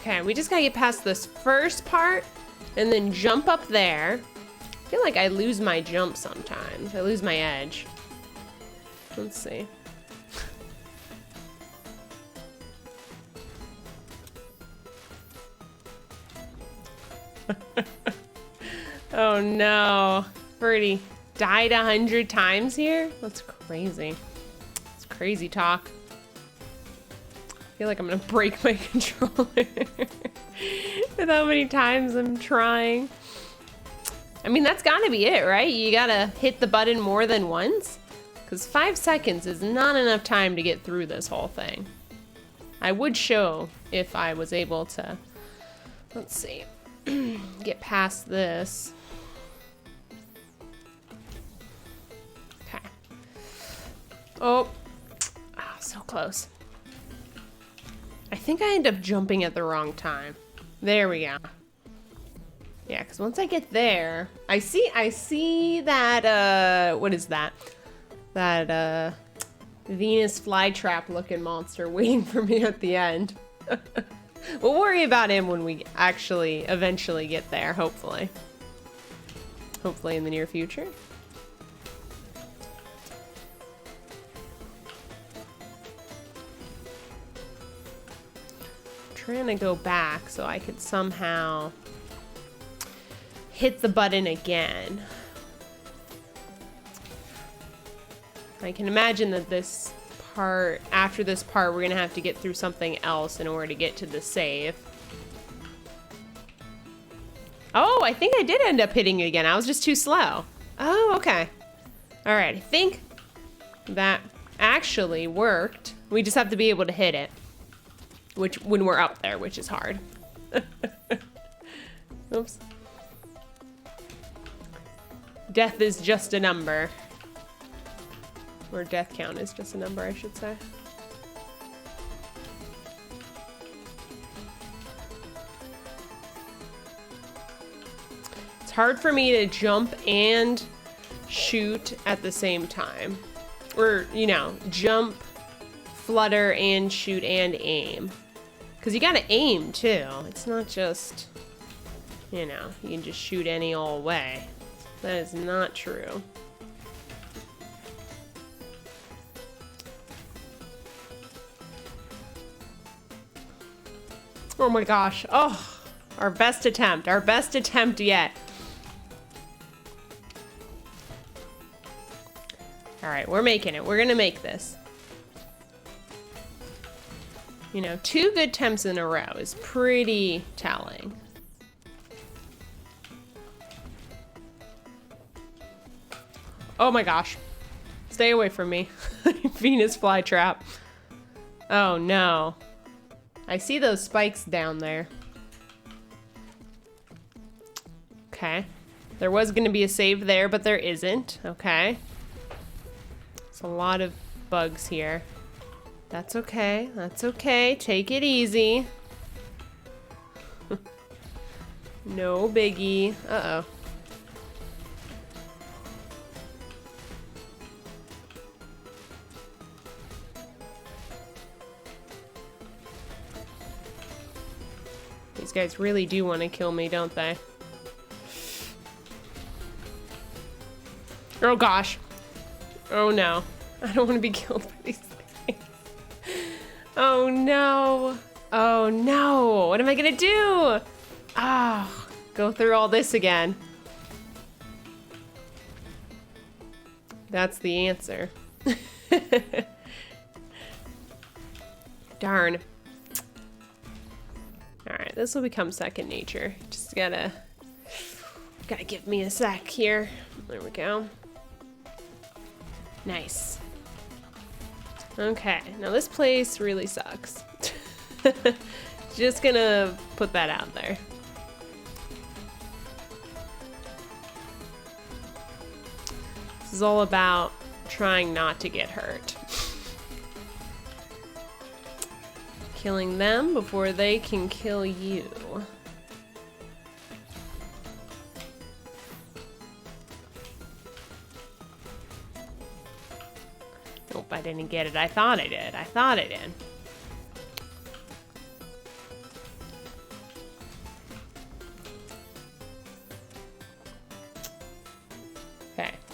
Okay, we just gotta get past this first part and then jump up there. I feel like I lose my jump sometimes. I lose my edge. Let's see. Oh no. Birdie died 100 times here? That's crazy. It's crazy talk. I feel like I'm gonna break my controller with how many times I'm trying. I mean, that's gotta be it, right? You gotta hit the button more than once? Because 5 seconds is not enough time to get through this whole thing. I would show if I was able to, let's see, get past this. Okay. Oh, so close. I think I end up jumping at the wrong time. There we go. Yeah, because once I get there, I see that, what is that? That, Venus flytrap looking monster waiting for me at the end. We'll worry about him when we actually eventually get there, hopefully. Hopefully in the near future. Trying to go back so I could somehow hit the button again. I can imagine that this part, after this part, we're gonna have to get through something else in order to get to the save. Oh, I think I did end up hitting it again. I was just too slow. Oh, okay. All right, I think that actually worked. We just have to be able to hit it. Which, when we're up there, which is hard. Oops. Death is just a number. Or death count is just a number, I should say. It's hard for me to jump and shoot at the same time. Or, you know, jump, flutter, and shoot and aim. Because you gotta aim, too. It's not just, you know, you can just shoot any old way. That is not true. Oh my gosh. Oh, our best attempt yet. All right, we're making it. We're gonna make this. You know, 2 good attempts in a row is pretty telling. Oh my gosh. Stay away from me. Venus flytrap. Oh no. I see those spikes down there. Okay. There was gonna be a save there, but there isn't. Okay. There's a lot of bugs here. That's okay. That's okay. Take it easy. No biggie. Uh-oh. These guys really do want to kill me, don't they? Oh gosh. Oh no. I don't want to be killed by these things. Oh no. Oh no. What am I gonna do? Ah, go through all this again. That's the answer. Darn. Alright, this will become second nature. Just gotta give me a sec here. There we go. Nice. Okay, now this place really sucks. Just gonna put that out there. This is all about trying not to get hurt. Killing them before they can kill you. Nope, I didn't get it. I thought I did. I thought I did.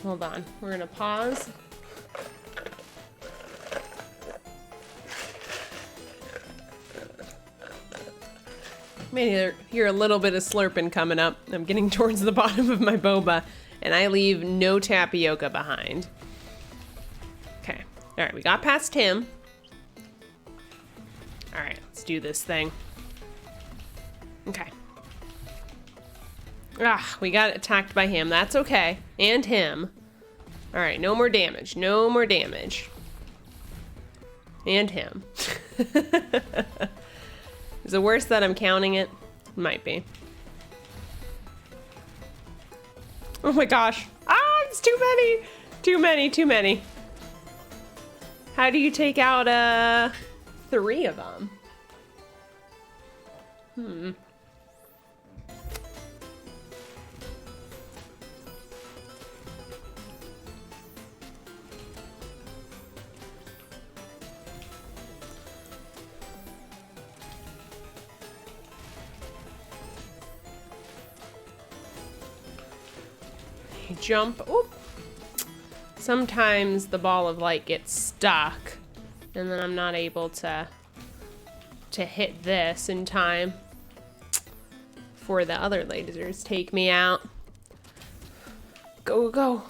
Hold on. We're gonna pause. Maybe hear a little bit of slurping coming up. I'm getting towards the bottom of my boba, and I leave no tapioca behind. Okay. All right, we got past him. All right, let's do this thing. Okay. Ah, we got attacked by him. That's okay. And him. All right, no more damage. No more damage. And him. Is it worse that I'm counting it? Might be. Oh my gosh. Ah, it's too many. Too many, too many. How do you take out 3 of them? Jump. Oop. Sometimes the ball of light gets stuck, and then I'm not able to hit this in time before the other lasers take me out. Go, go.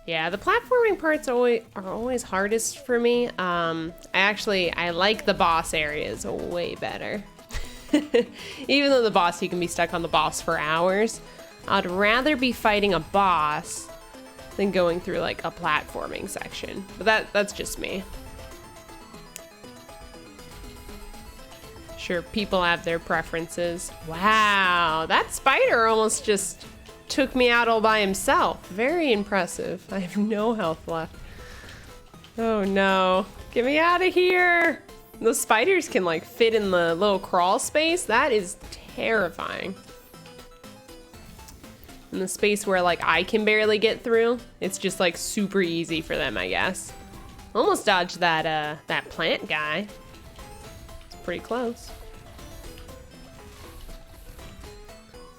Yeah, the platforming parts are always hardest for me. I like the boss areas way better. Even though the boss, you can be stuck on the boss for hours. I'd rather be fighting a boss than going through like a platforming section. But that's just me. Sure, people have their preferences. Wow, that spider almost just took me out all by himself. Very impressive. I have no health left. Oh no, get me out of here. Those spiders can like fit in the little crawl space. That is terrifying. In the space where like I can barely get through, it's just like super easy for them, I guess. Almost dodged that plant guy. It's pretty close.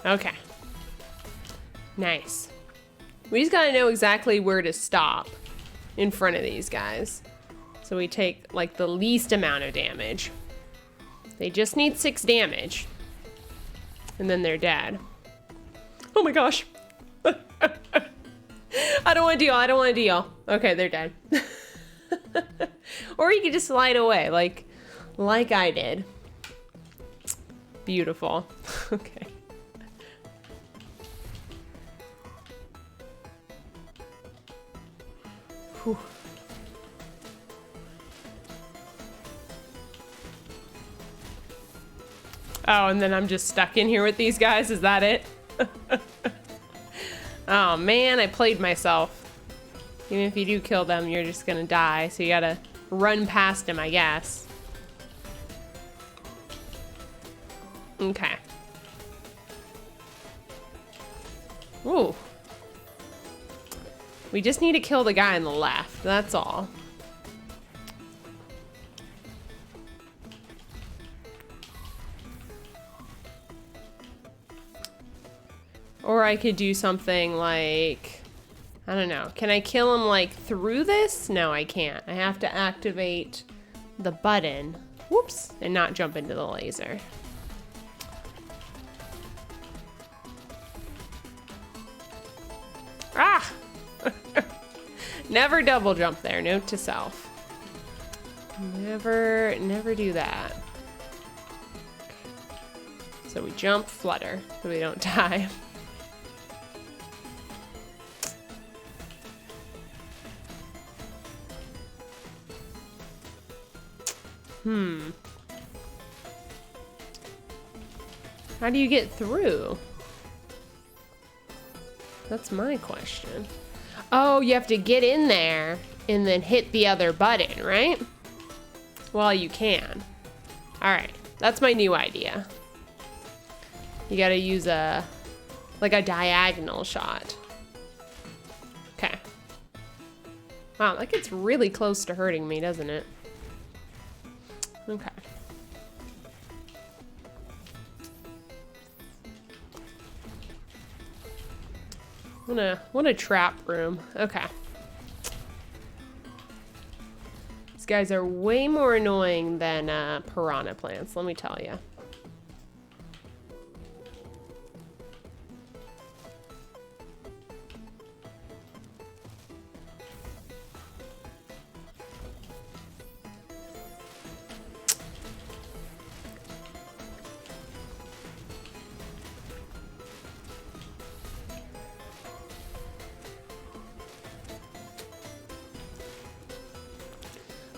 Okay. Nice. We just gotta know exactly where to stop in front of these guys. So we take like the least amount of damage. They just need 6 damage. And then they're dead. Oh my gosh. I don't want to deal. I don't want to deal. Okay, they're dead. Or you could just slide away like I did. Beautiful. Okay. Whew. Oh, and then I'm just stuck in here with these guys. Is that it? Oh man, I played myself. Even if you do kill them, you're just gonna die. So you gotta run past him, I guess. Okay. Ooh. We just need to kill the guy on the left. That's all. Or I could do something like, I don't know. Can I kill him like through this? No, I can't. I have to activate the button. Whoops. And not jump into the laser. Ah! Never double jump there. Note to self. Never do that. So we jump, flutter, so we don't die. How do you get through? That's my question. Oh, you have to get in there and then hit the other button, right? Well, you can. All right, that's my new idea. You gotta use like a diagonal shot. Okay. Wow, that gets really close to hurting me, doesn't it? Okay. What a trap room. Okay. These guys are way more annoying than piranha plants, let me tell you.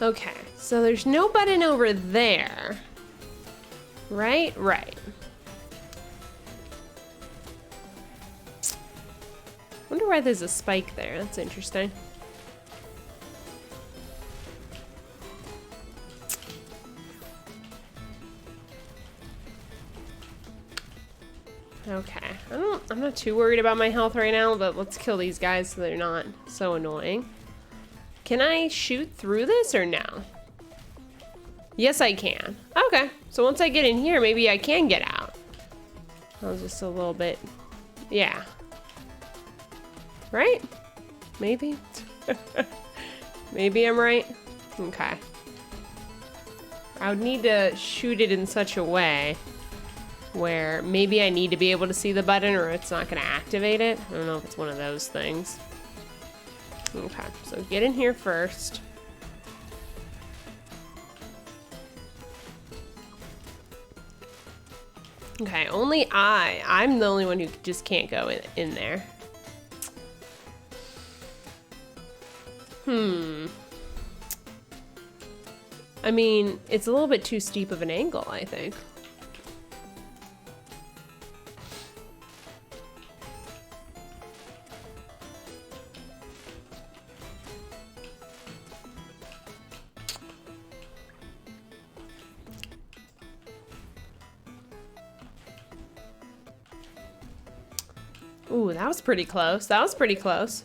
Okay, so there's no button over there. Right? Right. Wonder why there's a spike there. That's interesting. Okay, I'm not too worried about my health right now, but let's kill these guys so they're not so annoying. Can I shoot through this or no? Yes, I can. Okay, so once I get in here, maybe I can get out. I was just a little bit, yeah. Right? Maybe? Maybe I'm right? Okay. I would need to shoot it in such a way where maybe I need to be able to see the button or it's not gonna activate it. I don't know if it's one of those things. Okay, so get in here first. Okay, only I'm the only one who just can't go in there. I mean, it's a little bit too steep of an angle, I think. Ooh, that was pretty close. That was pretty close.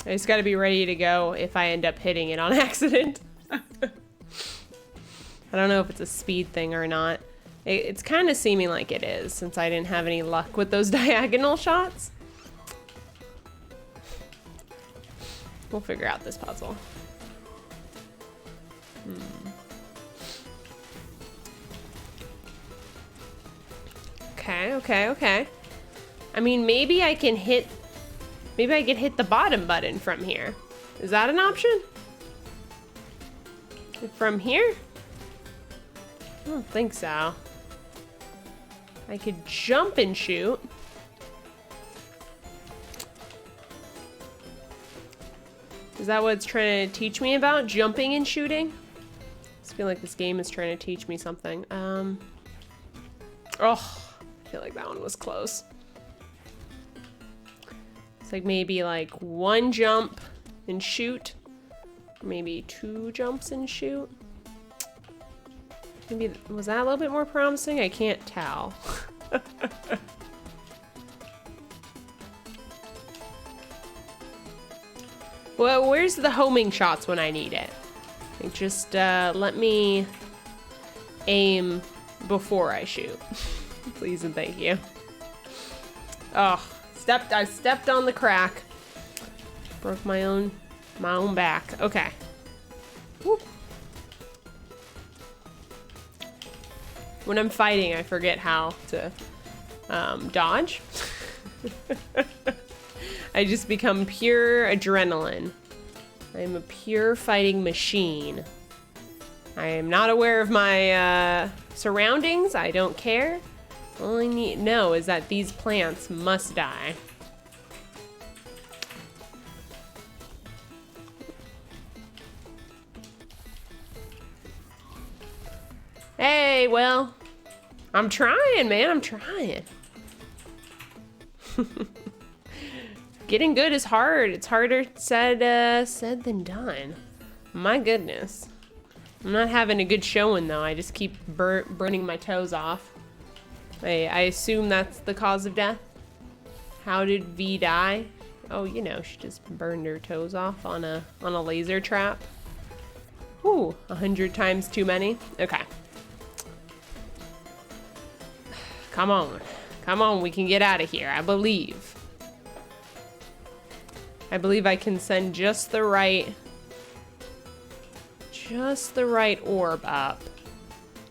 I just gotta be ready to go if I end up hitting it on accident. I don't know if it's a speed thing or not. It's kind of seeming like it is, since I didn't have any luck with those diagonal shots. We'll figure out this puzzle. Okay. I mean, maybe I can hit the bottom button from here. Is that an option? From here? I don't think so. I could jump and shoot. Is that what it's trying to teach me about? Jumping and shooting? I just feel like this game is trying to teach me something. Oh, I feel like that one was close. It's like maybe like one jump and shoot. Maybe two jumps and shoot. Maybe, was that a little bit more promising? I can't tell. Well, where's the homing shots when I need it? Like, just let me aim before I shoot. Please and thank you. Oh, I stepped on the crack. Broke my own back. Okay. Whoop. When I'm fighting, I forget how to dodge. I just become pure adrenaline. I'm a pure fighting machine. I am not aware of my surroundings. I don't care. All I need to know is that these plants must die. Hey, well, I'm trying, man. I'm trying. Getting good is hard. It's harder said than done. My goodness. I'm not having a good showing, though. I just keep burning my toes off. I assume that's the cause of death. How did V die? Oh, you know, she just burned her toes off on a laser trap. Ooh, 100 times too many. Okay. Come on. Come on, we can get out of here. I believe. I believe I can send just the right orb up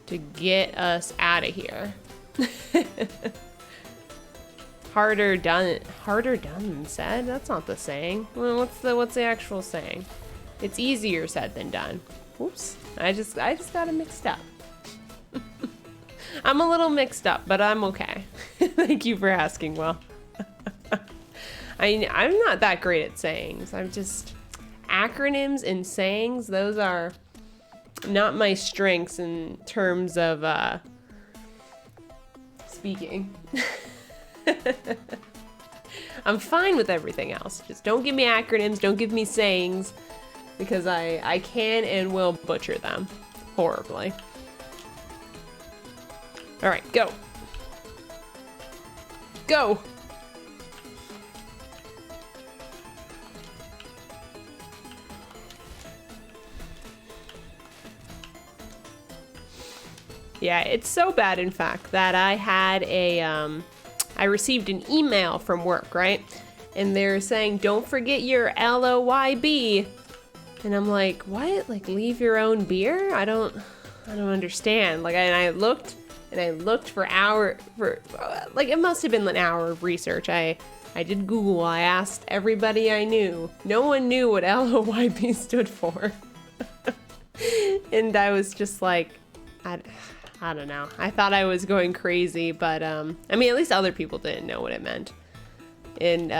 to get us out of here. Harder done than said. That's not the saying. Well, what's the actual saying? It's easier said than done. Oops. I just got it mixed up. I'm a little mixed up, but I'm okay. Thank you for asking, Will. I'm not that great at sayings. I'm just acronyms and sayings. Those are not my strengths in terms of speaking. I'm fine with everything else. Just don't give me acronyms. Don't give me sayings, because I can and will butcher them horribly. All right, go. Go. Yeah, it's so bad, in fact, that I had I received an email from work, right? And they're saying, don't forget your LOYB. And I'm like, what? Like, leave your own beer? I don't understand. Like, and I looked for like, it must have been an hour of research. I did Google. I asked everybody I knew. No one knew what LOYB stood for. And I was just like, I don't know. I thought I was going crazy, but I mean, at least other people didn't know what it meant. And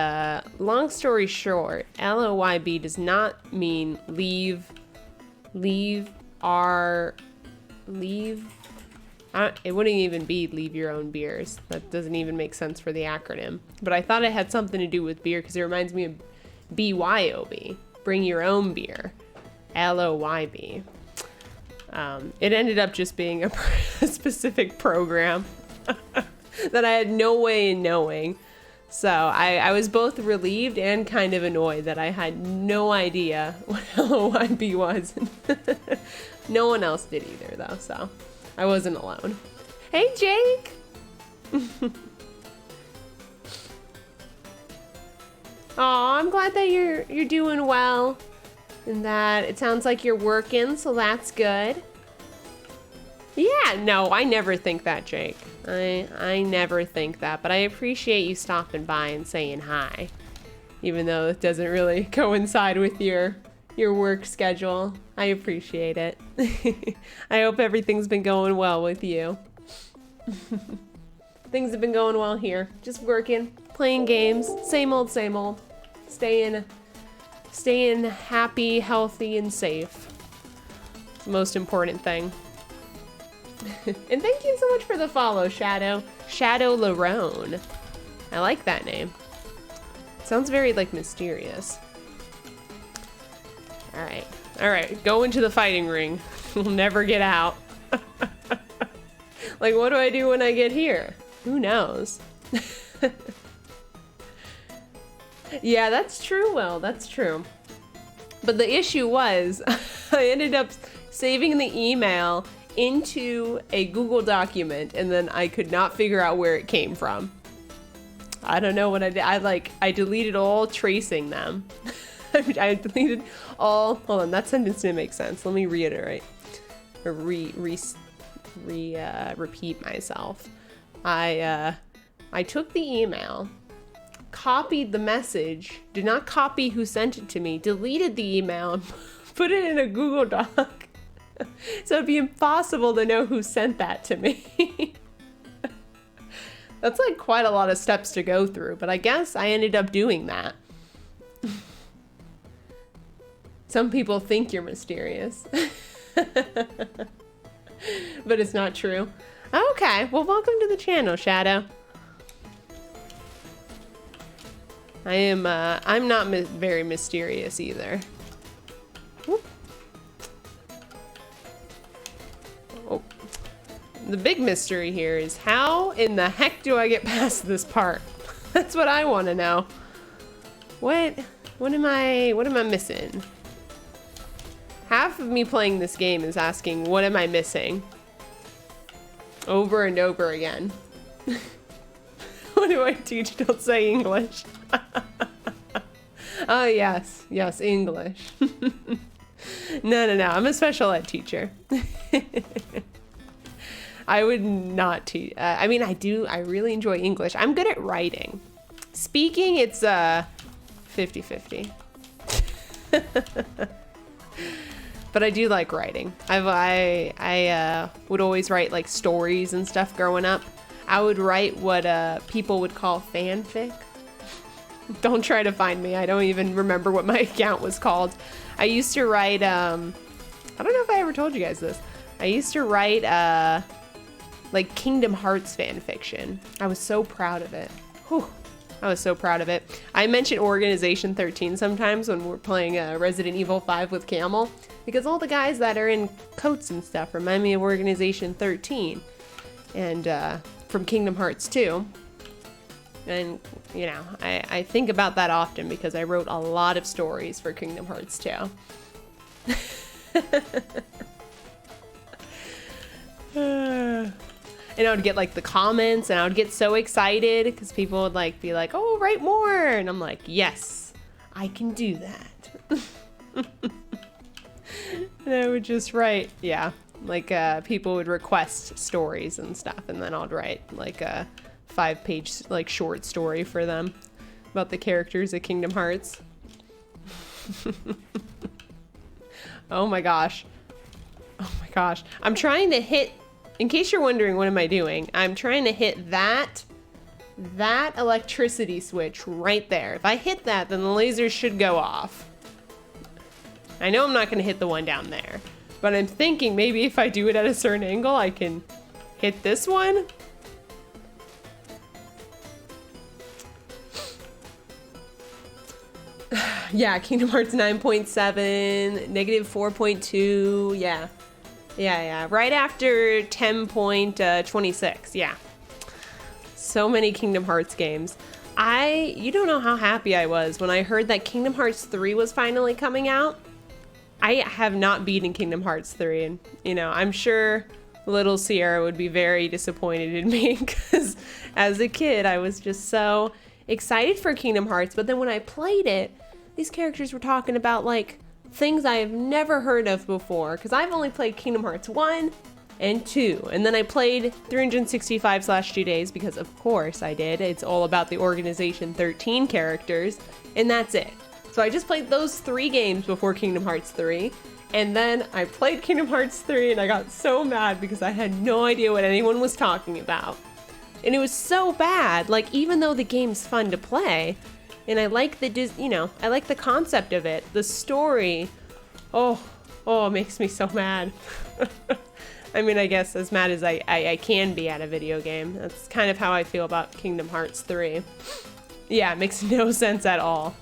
long story short, LOYB does not mean leave. It wouldn't even be leave your own beers. That doesn't even make sense for the acronym. But I thought it had something to do with beer, because it reminds me of BYOB, bring your own beer. LOYB. It ended up just being a specific program that I had no way in knowing. So I was both relieved and kind of annoyed that I had no idea what LOYB was. No one else did either, though, so I wasn't alone. Hey, Jake! Aw, I'm glad that you're doing well. And that it sounds like you're working, so that's good. Yeah, no, I never think that, Jake. I never think that, but I appreciate you stopping by and saying hi. Even though it doesn't really coincide with your work schedule. I appreciate it. I hope everything's been going well with you. Things have been going well here. Just working, playing games, same old, same old. Staying happy, healthy, and safe. It's the most important thing. And thank you so much for the follow, Shadow. Shadow Larone. I like that name. Sounds very, like, mysterious. Alright, go into the fighting ring. We'll never get out. Like, what do I do when I get here? Who knows? Yeah, that's true, Will. That's true. But the issue was, I ended up saving the email into a Google document, and then I could not figure out where it came from. I don't know what I did. I deleted all tracing them. I deleted all. Hold on, that sentence didn't make sense. Let me reiterate. Or repeat myself. I took the email, copied the message, did not copy who sent it to me, deleted the email, and put it in a Google Doc. So it'd be impossible to know who sent that to me. That's like quite a lot of steps to go through, but I guess I ended up doing that. Some people think you're mysterious. But it's not true. Okay, well, welcome to the channel, Shadow. I'm not very mysterious either. Whoop. Oh. The big mystery here is how in the heck do I get past this part? That's what I want to know. What am I missing? Half of me playing this game is asking, what am I missing? Over and over again. What do I teach? Don't say English. Oh, yes. Yes, English. No. I'm a special ed teacher. I would not teach. I mean, I really enjoy English. I'm good at writing. Speaking, it's 50-50. But I do like writing. I would always write like stories and stuff growing up. I would write what people would call fanfic. Don't try to find me. I don't even remember what my account was called. I used to write, I don't know if I ever told you guys this. I used to write like Kingdom Hearts fan fiction. I was so proud of it. Whew. I was so proud of it. I mention Organization 13 sometimes when we're playing Resident Evil 5 with Camel, because all the guys that are in coats and stuff remind me of Organization 13 and from Kingdom Hearts 2. And, you know, I think about that often because I wrote a lot of stories for Kingdom Hearts 2. And I would get like the comments and I would get so excited because people would like be like, oh, write more. And I'm like, yes, I can do that. And I would just write, yeah, like people would request stories and stuff. And then I'd write like a 5-page like short story for them about the characters of Kingdom Hearts. Oh my gosh. Oh my gosh. I'm trying to hit, in case you're wondering what am I doing, I'm trying to hit that electricity switch right there. If I hit that, then the lasers should go off. I know I'm not going to hit the one down there, but I'm thinking maybe if I do it at a certain angle, I can hit this one. Yeah, Kingdom Hearts 9.7, negative 4.2, yeah. Yeah, right after 10.26, yeah. So many Kingdom Hearts games. You don't know how happy I was when I heard that Kingdom Hearts 3 was finally coming out. I have not beaten Kingdom Hearts 3, and, you know, I'm sure little Sierra would be very disappointed in me, because as a kid, I was just so excited for Kingdom Hearts, but then when I played it, these characters were talking about, like, things I have never heard of before, because I've only played Kingdom Hearts 1 and 2, and then I played 365/2 days, because of course I did. It's all about the Organization 13 characters, and that's it. So I just played those 3 games before Kingdom Hearts 3, and then I played Kingdom Hearts 3, and I got so mad because I had no idea what anyone was talking about. And it was so bad, like, even though the game's fun to play, and I like I like the concept of it, the story, oh, it makes me so mad. I mean, I guess as mad as I can be at a video game. That's kind of how I feel about Kingdom Hearts 3. Yeah, it makes no sense at all.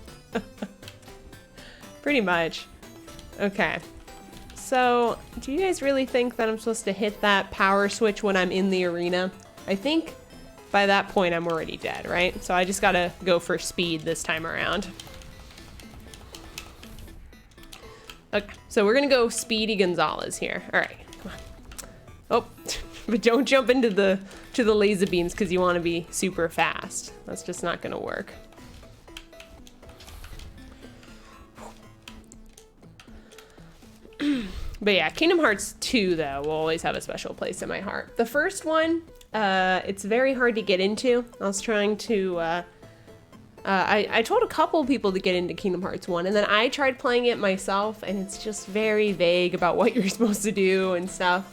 Pretty much. Okay. So, do you guys really think that I'm supposed to hit that power switch when I'm in the arena? I think by that point I'm already dead, right? So I just gotta go for speed this time around. Okay, so we're gonna go Speedy Gonzalez here. All right, come on. Oh, but don't jump into the laser beams because you want to be super fast. That's just not gonna work. But yeah, Kingdom Hearts 2, though, will always have a special place in my heart. The first one, it's very hard to get into. I was trying to, I told a couple people to get into Kingdom Hearts 1, and then I tried playing it myself, and it's just very vague about what you're supposed to do and stuff.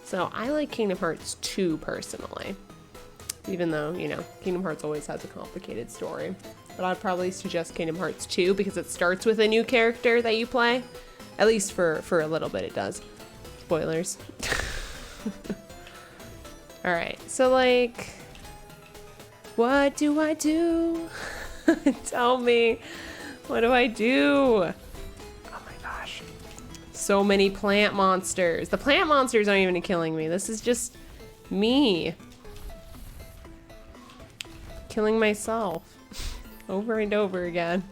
So I like Kingdom Hearts 2 personally, even though, you know, Kingdom Hearts always has a complicated story. But I'd probably suggest Kingdom Hearts 2 because it starts with a new character that you play. At least for a little bit it does. Spoilers. Alright, so like, what do I do? Tell me, what do I do? Oh my gosh. So many plant monsters. The plant monsters aren't even killing me. This is just me killing myself over and over again.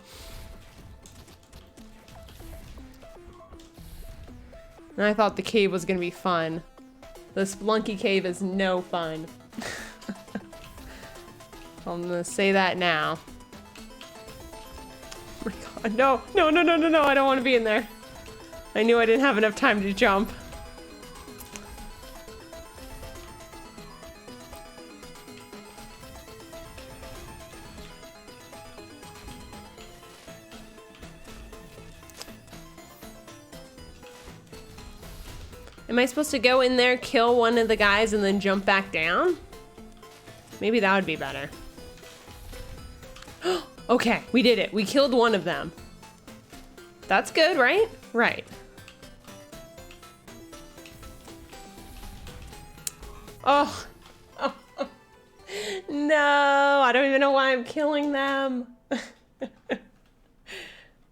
And I thought the cave was gonna be fun. The Spelunky Cave is no fun. I'm gonna say that now. Oh my god, no, no, no, no, no, no, I don't want to be in there. I knew I didn't have enough time to jump. Am I supposed to go in there, kill one of the guys, and then jump back down? Maybe that would be better. Okay, we did it. We killed one of them. That's good, right? Right. Oh. Oh. No, I don't even know why I'm killing them.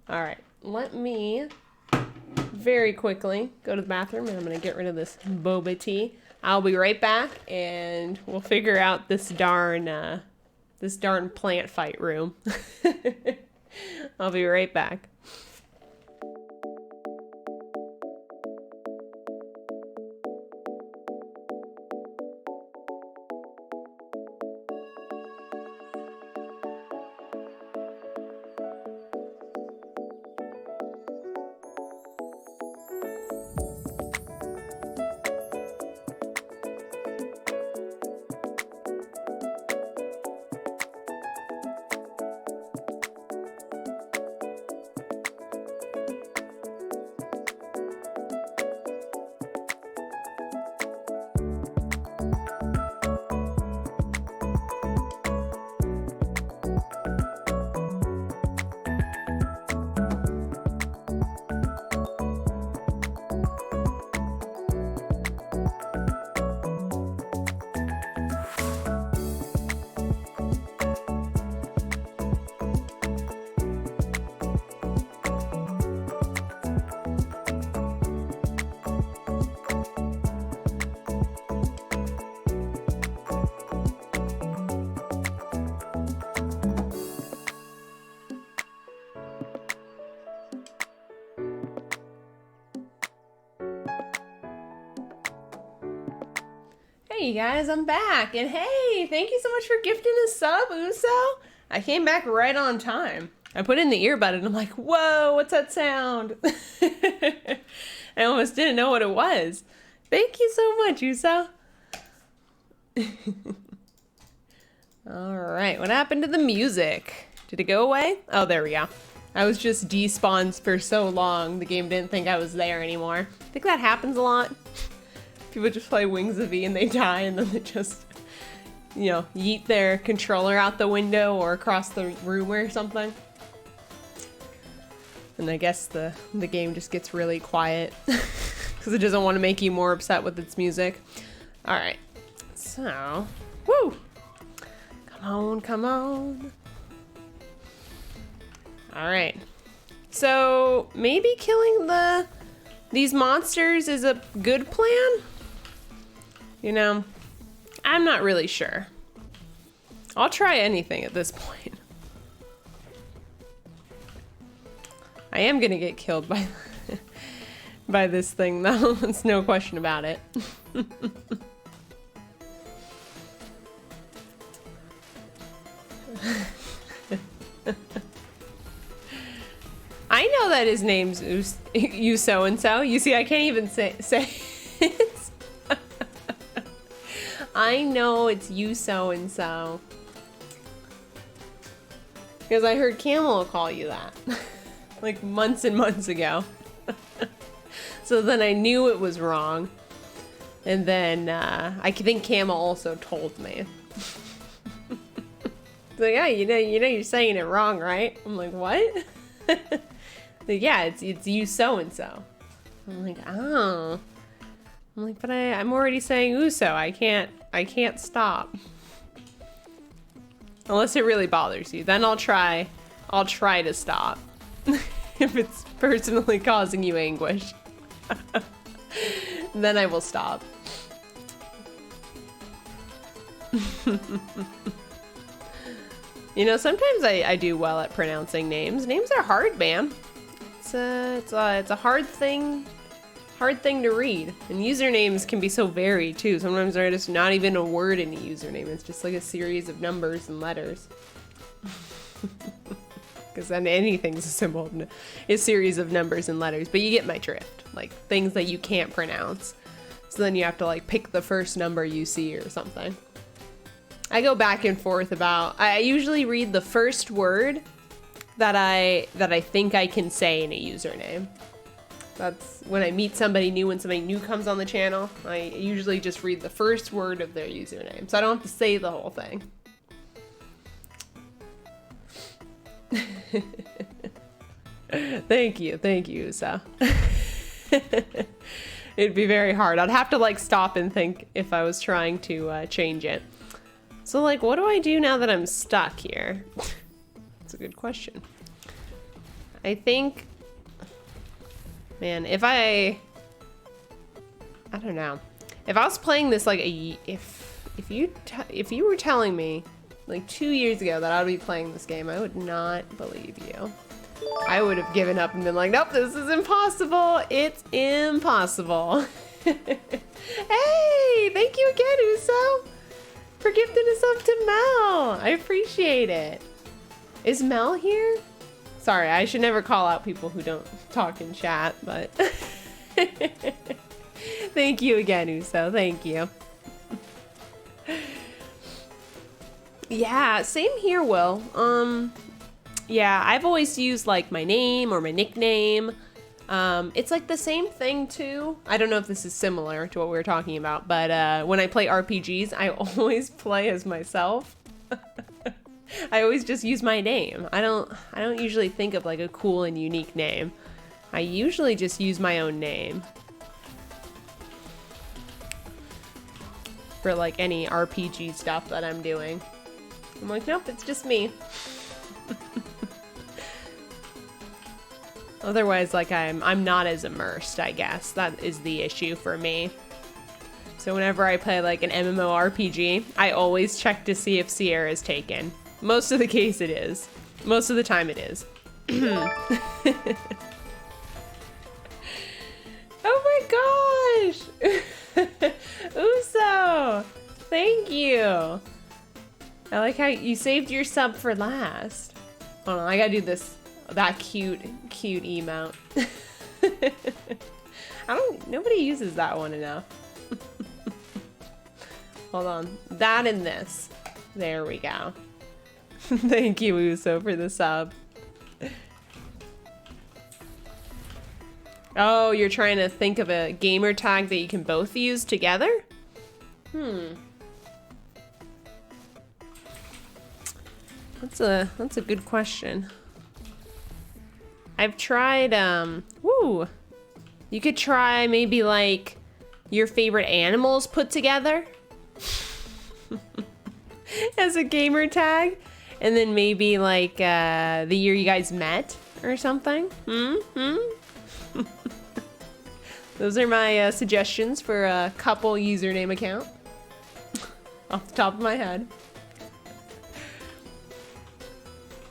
All right, let me very quickly go to the bathroom, and I'm gonna get rid of this boba tea. I'll be right back, and we'll figure out this darn plant fight room. I'll be right back. Hey you guys, I'm back, and hey, thank you so much for gifting a sub, Uso. I came back right on time. I put in the earbud and I'm like, whoa, what's that sound? I almost didn't know what it was. Thank you so much, Uso. All right, what happened to the music? Did it go away? Oh, there we go. I was just despawned for so long, the game didn't think I was there anymore. I think that happens a lot. People just play Wings of V and they die, and then they just, you know, yeet their controller out the window or across the room or something. And I guess the game just gets really quiet because it doesn't want to make you more upset with its music. All right, so, woo! Come on, come on. All right, so maybe killing these monsters is a good plan? You know, I'm not really sure. I'll try anything at this point. I am gonna get killed by by this thing though, there's no question about it. I know that his name's you so and so. You see, I can't even say it. I know it's you so and so. Because I heard Camel call you that. Like months and months ago. So then I knew it was wrong. And then I think Camel also told me. Like, yeah, you know you're saying it wrong, right? I'm like, what? Like, yeah, it's you so and so. I'm like, oh. I'm like, but I'm already saying Uso. I can't stop. Unless it really bothers you, then I'll try to stop. If it's personally causing you anguish, then I will stop. You know, sometimes I do well at pronouncing names. Names are hard, man. It's a hard thing hard thing to read. And usernames can be so varied too. Sometimes they're just not even a word in a username. It's just like a series of numbers and letters. Because then anything's a symbol, a series of numbers and letters. But you get my drift. Like things that you can't pronounce. So then you have to like pick the first number you see or something. I go back and forth about, I usually read the first word that I think I can say in a username. That's when I meet somebody new, when somebody new comes on the channel, I usually just read the first word of their username. So I don't have to say the whole thing. Thank you, Uso. It'd be very hard. I'd have to like stop and think if I was trying to change it. So like, what do I do now that I'm stuck here? That's a good question. I think, man, if I don't know. If I was playing this like if you were telling me like 2 years ago that I would be playing this game, I would not believe you. I would have given up and been like, nope, this is impossible. It's impossible. Hey, thank you again, Uso, for gifting us up to Mel. I appreciate it. Is Mel here? Sorry, I should never call out people who don't talk in chat, but thank you again, Uso. Thank you. Yeah, same here, Will. Yeah, I've always used like my name or my nickname. It's like the same thing too. I don't know if this is similar to what we were talking about, but when I play RPGs, I always play as myself. I always just use my name. I don't usually think of like a cool and unique name. I usually just use my own name for like any RPG stuff that I'm doing. I'm like, nope, it's just me. Otherwise, like I'm not as immersed, I guess. That is the issue for me. So whenever I play like an MMORPG, I always check to see if Sierra is taken. Most of the case it is. Most of the time it is. Oh my gosh! Uso! Thank you! I like how you saved your sub for last. Hold on, I gotta do that cute emote. Nobody uses that one enough. Hold on, that and this. There we go. Thank you, Uso, for the sub. Oh, you're trying to think of a gamer tag that you can both use together? That's a good question. I've tried, you could try maybe like your favorite animals put together as a gamer tag. And then maybe like the year you guys met or something. Those are my suggestions for a couple username account. Off the top of my head.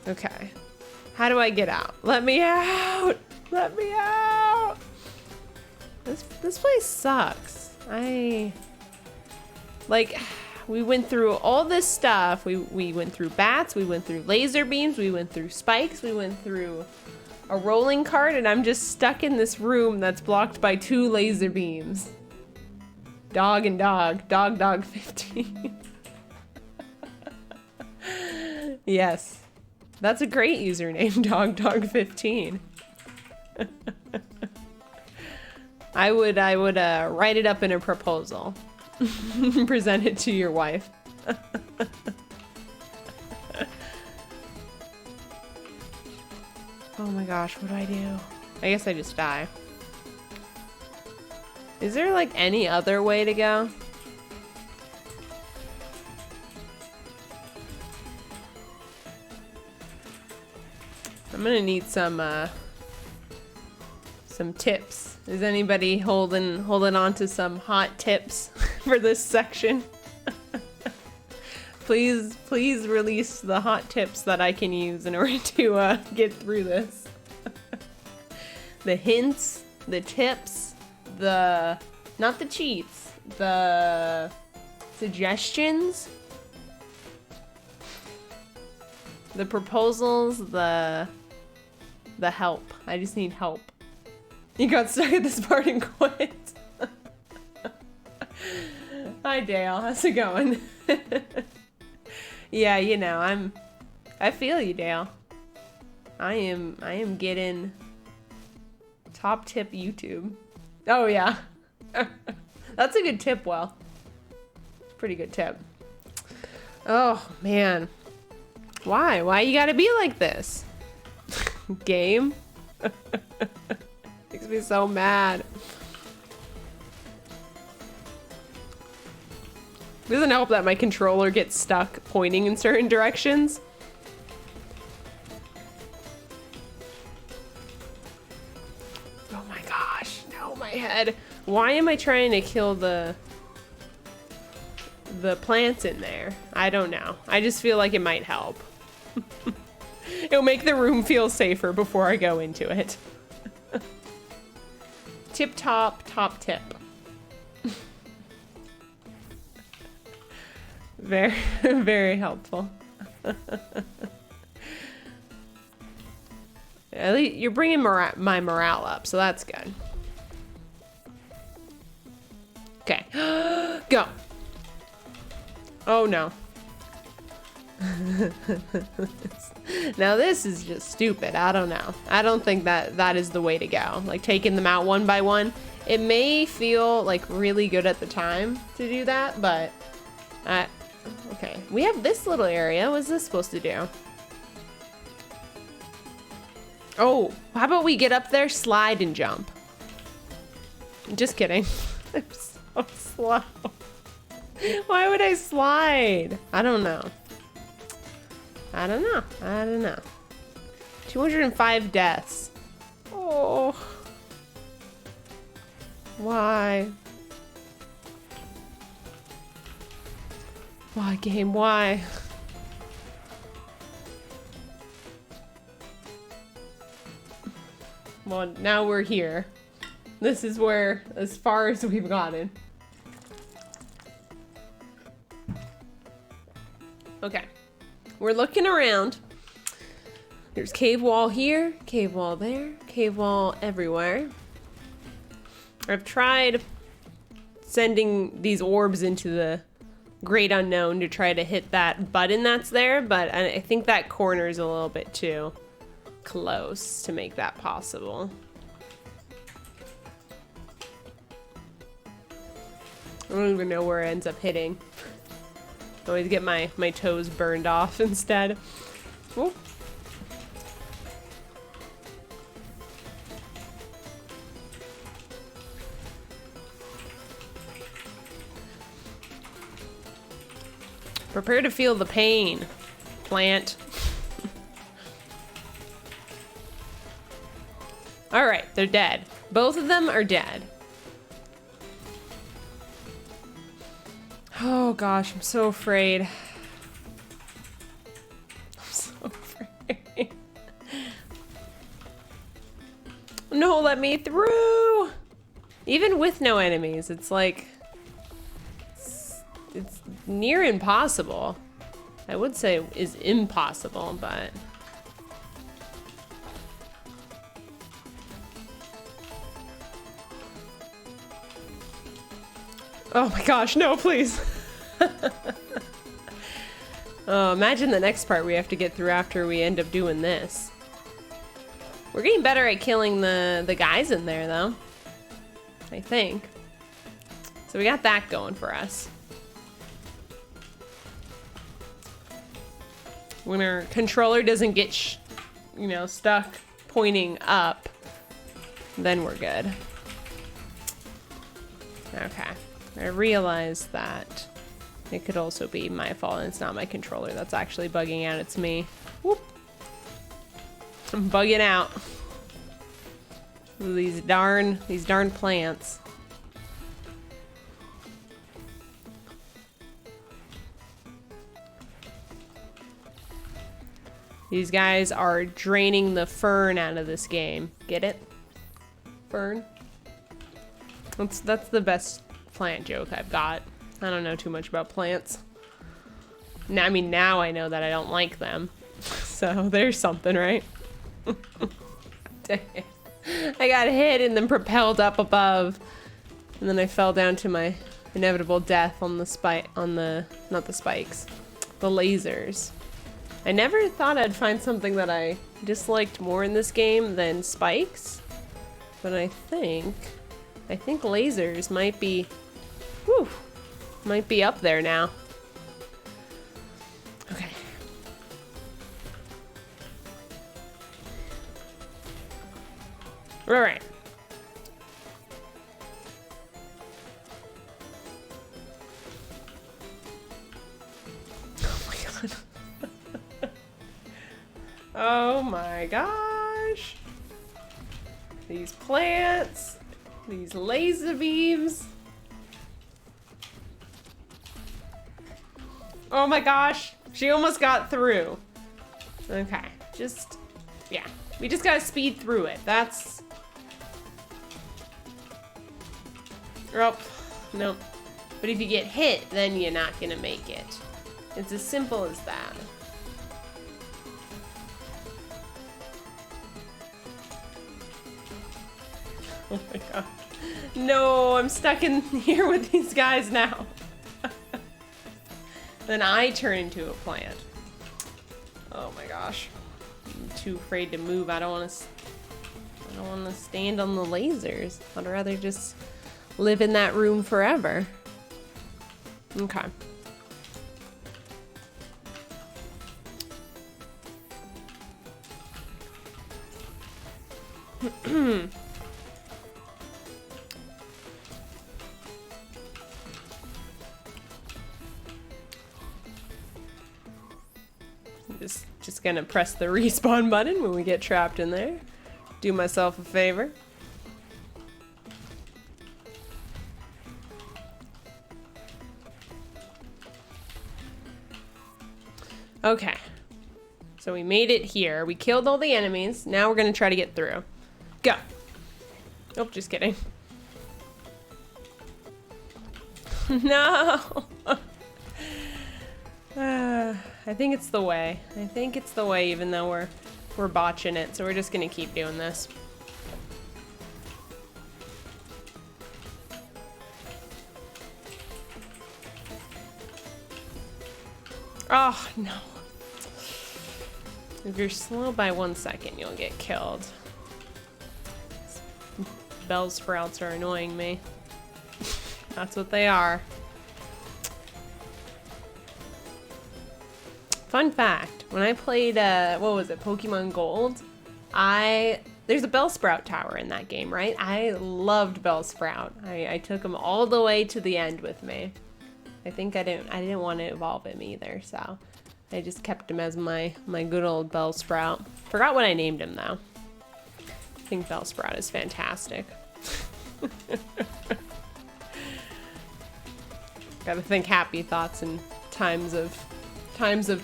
Okay. How do I get out? Let me out! Let me out! This place sucks. We went through all this stuff. We went through bats, we went through laser beams, we went through spikes, we went through a rolling cart, and I'm just stuck in this room that's blocked by 2 laser beams. Dog and dog. Dog 15. Yes. That's a great username, dog 15. I would write it up in a proposal. Present it to your wife. Oh my gosh, what do I do? I guess I just die. Is there like any other way to go? I'm gonna need some tips. Is anybody holding on to some hot tips for this section? Please release the hot tips that I can use in order to get through this. The hints, the tips. not the cheats, the suggestions, the proposals, the help. I just need help. You got stuck at this part and quit. Hi Dale, how's it going? Yeah, you know, I feel you, Dale. I am getting top tip YouTube. Oh yeah. That's a good tip, Well. Pretty good tip. Oh man. Why? Why you gotta be like this? Game? Makes me so mad. It doesn't help that my controller gets stuck pointing in certain directions. Oh my gosh, no, my head. Why am I trying to kill the plants in there? I don't know. I just feel like it might help. It'll make the room feel safer before I go into it. Tip top tip. Very, very helpful. At least you're bringing my morale up, so that's good. Okay, go. Oh no. Now this is just stupid. I don't know. I don't think that is the way to go. Like taking them out one by one. It may feel like really good at the time to do that, but okay. We have this little area. What's this supposed to do? Oh, how about we get up there, slide and jump? Just kidding. I'm so slow. Why would I slide? I don't know. I don't know. I don't know. 205 deaths. Oh. Why? Why, game? Why? Well, now we're here. This is where, as far as we've gotten. Okay. We're looking around. There's cave wall here, cave wall there, cave wall everywhere. I've tried sending these orbs into the great unknown to try to hit that button that's there, but I think that corner is a little bit too close to make that possible. I don't even know where it ends up hitting. I always get my toes burned off instead. Ooh. Prepare to feel the pain, plant. All right, they're dead. Both of them are dead. Oh gosh, I'm so afraid. I'm so afraid. No, let me through. Even with no enemies, it's like, it's near impossible. I would say is impossible, but. Oh my gosh, no, please. Oh, imagine the next part we have to get through after we end up doing this. We're getting better at killing the guys in there, though. I think. So we got that going for us. When our controller doesn't get, you know, stuck pointing up, then we're good. Okay. I realized that it could also be my fault and it's not my controller that's actually bugging out, it's me. Whoop. I'm bugging out. These darn plants. These guys are draining the fern out of this game. Get it? Fern? That's the best plant joke I've got. I don't know too much about plants. Now, I mean, now I know that I don't like them. So there's something, right? Dang it. I got hit and then propelled up above. And then I fell down to my inevitable death on the not the spikes, the lasers. I never thought I'd find something that I disliked more in this game than spikes. But I think lasers might be, might be up there now. Okay. All right. Oh my god. Oh my gosh. These plants, these laser beams. Oh my gosh, she almost got through. Okay, yeah, we just gotta speed through it. That's, oh, no. But if you get hit, then you're not gonna make it. It's as simple as that. Oh my god. No, I'm stuck in here with these guys now. Then I turn into a plant. Oh my gosh. I'm too afraid to move. I don't want to stand on the lasers. I'd rather just live in that room forever. Okay. Just gonna press the respawn button when we get trapped in there. Do myself a favor. Okay. So we made it here. We killed all the enemies. Now we're gonna try to get through. Go. Oh, just kidding. No. I think it's the way. I think it's the way, even though we're botching it. So we're just gonna keep doing this. Oh no. If you're slow by 1 second, you'll get killed. Bell sprouts are annoying me. That's what they are. Fun fact, when I played, what was it, Pokemon Gold, there's a Bellsprout tower in that game, right? I loved Bellsprout. I took him all the way to the end with me. I think I didn't want to evolve him either, so I just kept him as my good old Bellsprout. Forgot what I named him though. I think Bellsprout is fantastic. Gotta think happy thoughts in times of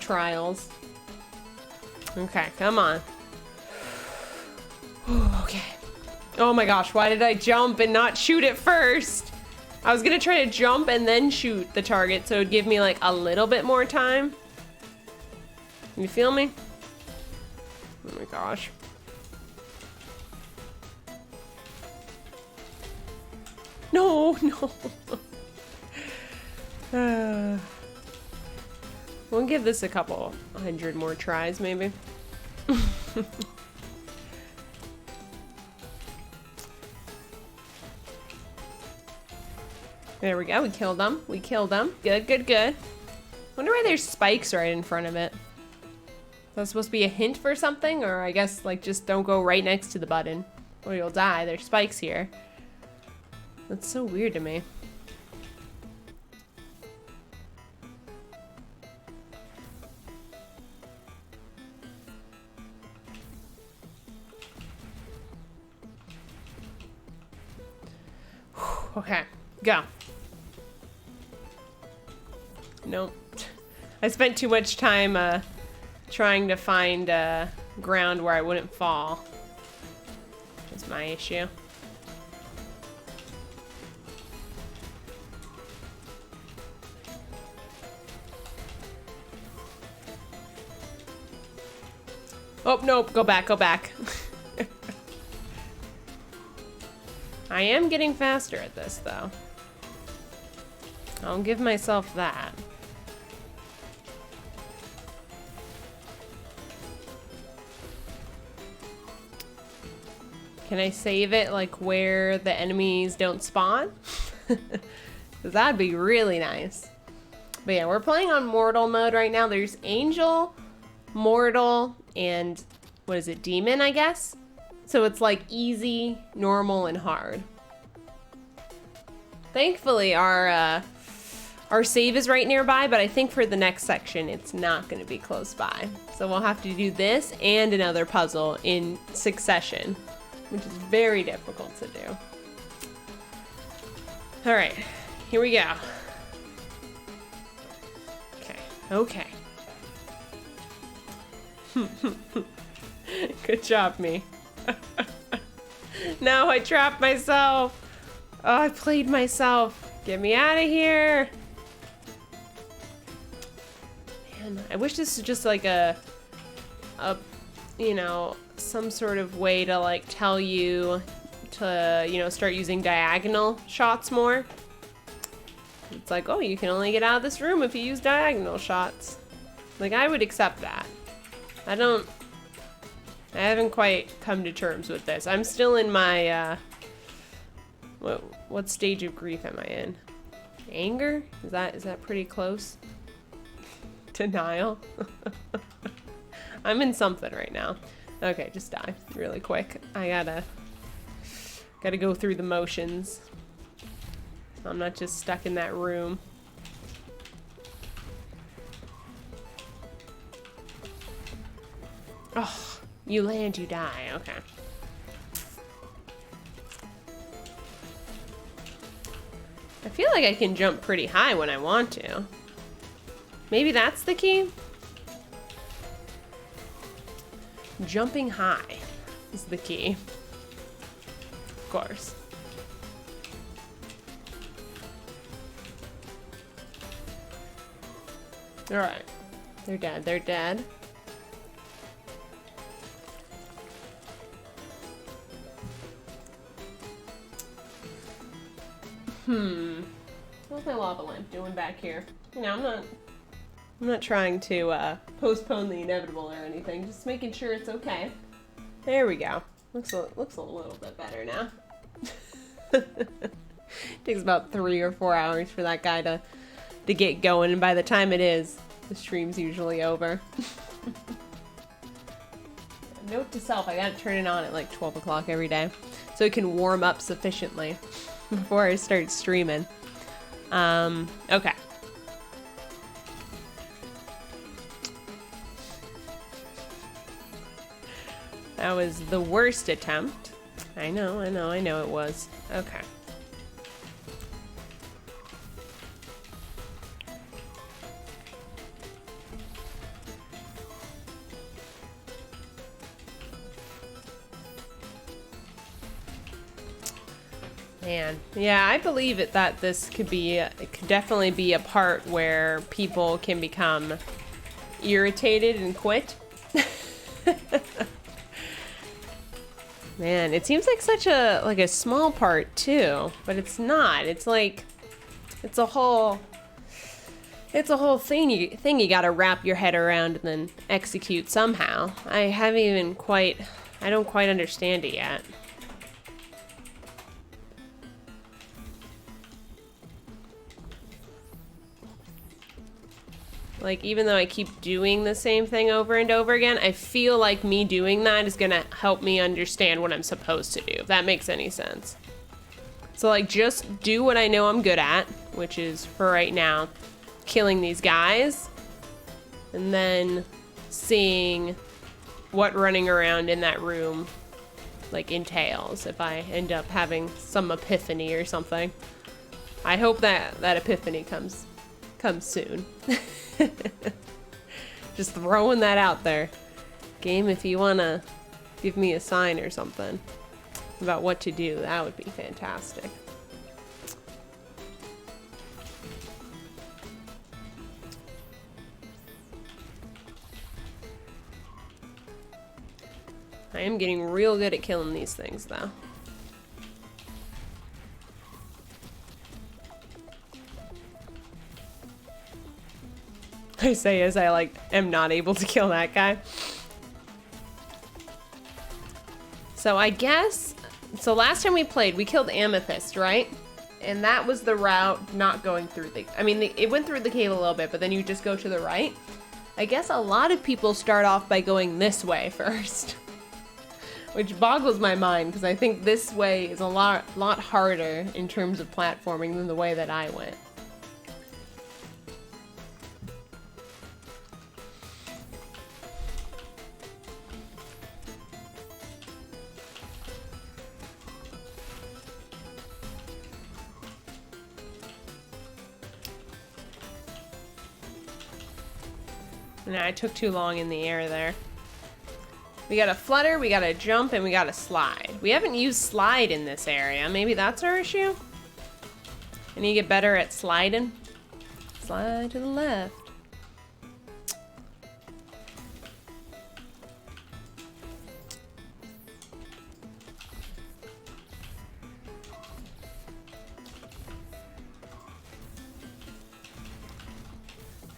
trials. Okay, come on. Okay. Oh my gosh, why did I jump and not shoot it first? I was gonna try to jump and then shoot the target so it would give me like a little bit more time. You feel me? Oh my gosh. No, no. We'll give this a couple 100 more tries, maybe. There we go. We killed them. We killed them. Good, good, good. Wonder why there's spikes right in front of it. Is that supposed to be a hint for something? Or I guess, like, just don't go right next to the button or you'll die. There's spikes here. That's so weird to me. Okay, go. Nope. I spent too much time trying to find ground where I wouldn't fall. That's my issue. Oh, nope. Go back, go back. I am getting faster at this, though. I'll give myself that. Can I save it, like, where the enemies don't spawn? That'd be really nice. But yeah, we're playing on Mortal mode right now. There's Angel, Mortal, and what is it, Demon, I guess? So it's like easy, normal, and hard. Thankfully, our save is right nearby, but I think for the next section, it's not going to be close by. So we'll have to do this and another puzzle in succession, which is very difficult to do. All right, here we go. Okay. Good job, me. No, I trapped myself. Oh, I played myself. Get me out of here. Man, I wish this was just like a, you know, some sort of way to like tell you to, you know, start using diagonal shots more. It's like, oh, you can only get out of this room if you use diagonal shots. Like, I would accept that. I haven't quite come to terms with this. I'm still in my, what stage of grief am I in? Anger? Is that pretty close? Denial? I'm in something right now. Okay, just die really quick. I gotta go through the motions. So I'm not just stuck in that room. Oh, you land, you die. Okay. I feel like I can jump pretty high when I want to. Maybe that's the key? Jumping high is the key. Of course. Alright. They're dead. They're dead. What's my lava lamp doing back here? You know, I'm not trying to postpone the inevitable or anything. Just making sure it's okay. There we go. Looks a little bit better now. Takes about 3 or 4 hours for that guy to get going, and by the time it is, the stream's usually over. Note to self, I gotta turn it on at like 12 o'clock every day so it can warm up sufficiently before I start streaming. Okay. That was the worst attempt. I know it was. Okay. Man, yeah, I believe it that this could definitely be a part where people can become irritated and quit. Man, it seems like such a small part too, but it's not. It's like it's a whole thing you gotta wrap your head around and then execute somehow. I don't quite understand it yet. Like, even though I keep doing the same thing over and over again, I feel like me doing that is gonna help me understand what I'm supposed to do, if that makes any sense. So, like, just do what I know I'm good at, which is, for right now, killing these guys, and then seeing what running around in that room, like, entails, if I end up having some epiphany or something. I hope that epiphany comes soon. Just throwing that out there. Game, if you wanna give me a sign or something about what to do, that would be fantastic. I am getting real good at killing these things, though. I say as I, like, am not able to kill that guy. So I guess... So last time we played, we killed Amethyst, right? And that was the route not going through the... I mean, it went through the cave a little bit, but then you just go to the right. I guess a lot of people start off by going this way first. Which boggles my mind, because I think this way is a lot harder in terms of platforming than the way that I went. No, I took too long in the air there. We got a flutter, we got a jump, and we got a slide. We haven't used slide in this area. Maybe that's our issue? I need to get better at sliding. Slide to the left.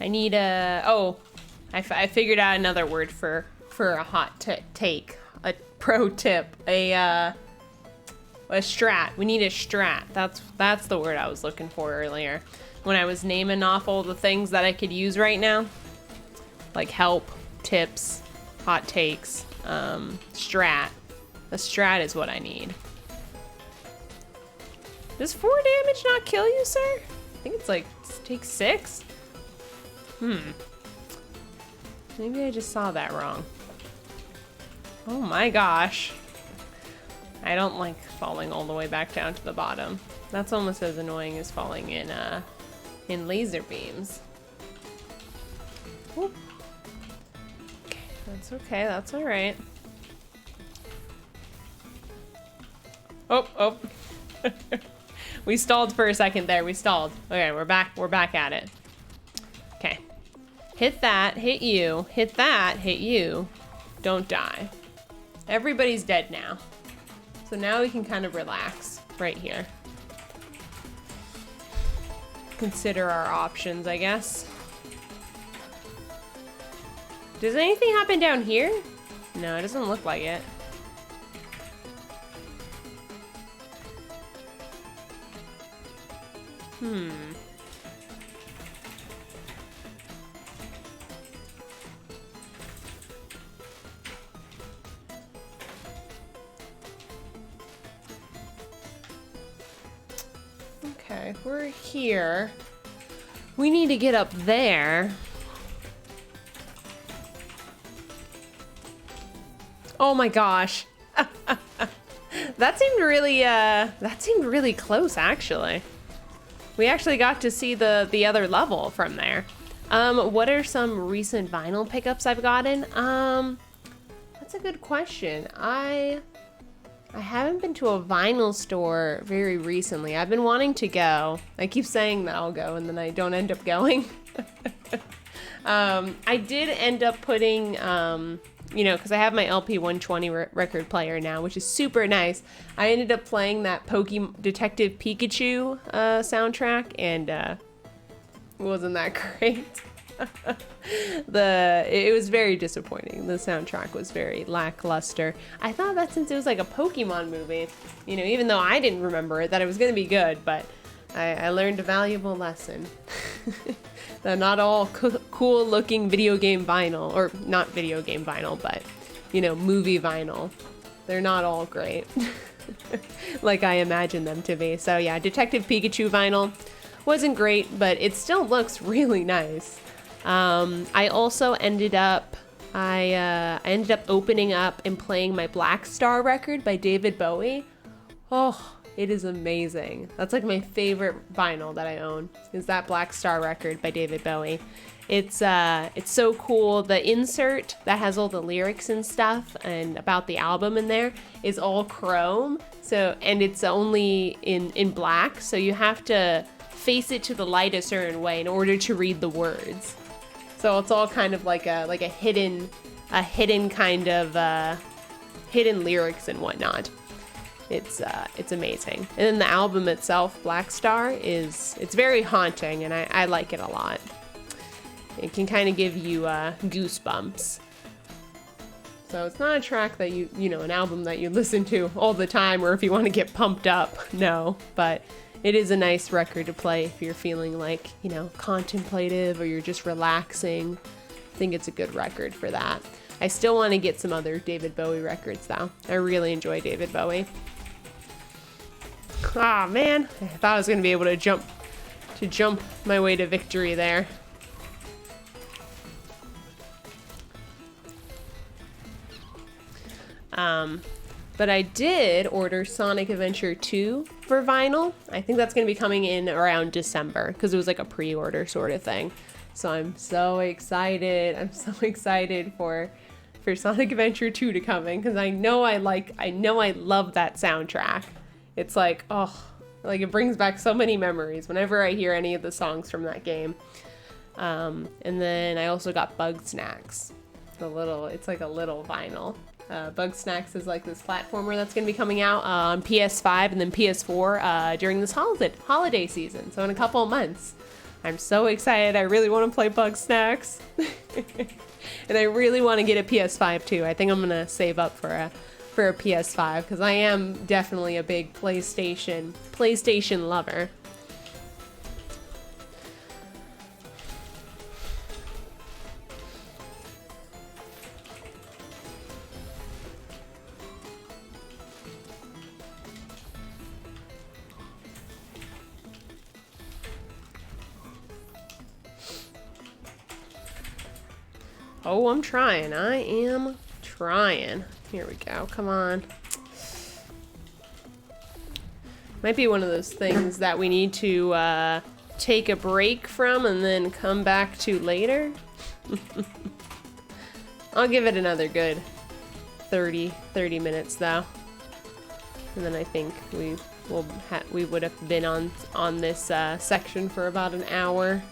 I need a... Oh, I figured out another word for a hot take, a pro tip, a strat. We need a strat. That's the word I was looking for earlier when I was naming off all the things that I could use right now, like help, tips, hot takes, strat. A strat is what I need. Does 4 damage not kill you, sir? I think it's like take 6. Maybe I just saw that wrong. Oh my gosh. I don't like falling all the way back down to the bottom. That's almost as annoying as falling in laser beams. Whoop. Okay, that's alright. Oh. We stalled for a second there, we stalled. Okay, we're back at it. Okay. Hit that, hit you, hit that, hit you. Don't die. Everybody's dead now. So now we can kind of relax right here. Consider our options, I guess. Does anything happen down here? No, it doesn't look like it. Okay, if we're here, we need to get up there. Oh my gosh. That seemed really close, actually. We actually got to see the other level from there. What are some recent vinyl pickups I've gotten? That's a good question. I haven't been to a vinyl store very recently. I've been wanting to go. I keep saying that I'll go and then I don't end up going. I did end up putting, you know, because I have my LP 120 record player now, which is super nice. I ended up playing that Detective Pikachu soundtrack, and it wasn't that great. It was very disappointing. The soundtrack was very lackluster. I thought that since it was like a Pokemon movie, you know, even though I didn't remember it, that it was going to be good, but I learned a valuable lesson. That not all cool looking video game vinyl, or not video game vinyl, but, you know, movie vinyl, they're not all great. Like I imagined them to be. So yeah, Detective Pikachu vinyl wasn't great, but it still looks really nice. I also ended up opening up and playing my Black Star record by David Bowie. Oh, it is amazing. That's like my favorite vinyl that I own, is that Black Star record by David Bowie. It's so cool. The insert that has all the lyrics and stuff and about the album in there is all chrome. So, and it's only in black, so you have to face it to the light a certain way in order to read the words. So it's all kind of like a hidden kind of hidden lyrics and whatnot. It's amazing. And then the album itself, Black Star, it's very haunting, and I like it a lot. It can kind of give you goosebumps. So it's not a track that you know, an album that you listen to all the time, or if you want to get pumped up, no. But it is a nice record to play if you're feeling like, you know, contemplative or you're just relaxing. I think it's a good record for that. I still want to get some other David Bowie records though. I really enjoy David Bowie. Ah, man, I thought I was going to be able to jump my way to victory there. But I did order Sonic Adventure 2 for vinyl. I think that's going to be coming in around December because it was like a pre-order sort of thing. So I'm so excited. I'm so excited for Sonic Adventure 2 to come in because I know I love that soundtrack. It's like, oh, like it brings back so many memories whenever I hear any of the songs from that game. And then I also got Bug Snacks. It's like a little vinyl. Bug Snacks is like this platformer that's going to be coming out on PS5 and then PS4 during this holiday season. So in a couple of months. I'm so excited. I really want to play Bug Snacks. And I really want to get a PS5 too. I think I'm going to save up for a PS5 because I am definitely a big PlayStation lover. Oh, I'm trying. I am trying. Here we go. Come on. Might be one of those things that we need to take a break from and then come back to later. I'll give it another good 30 minutes though. And then I think we would have been on this section for about an hour.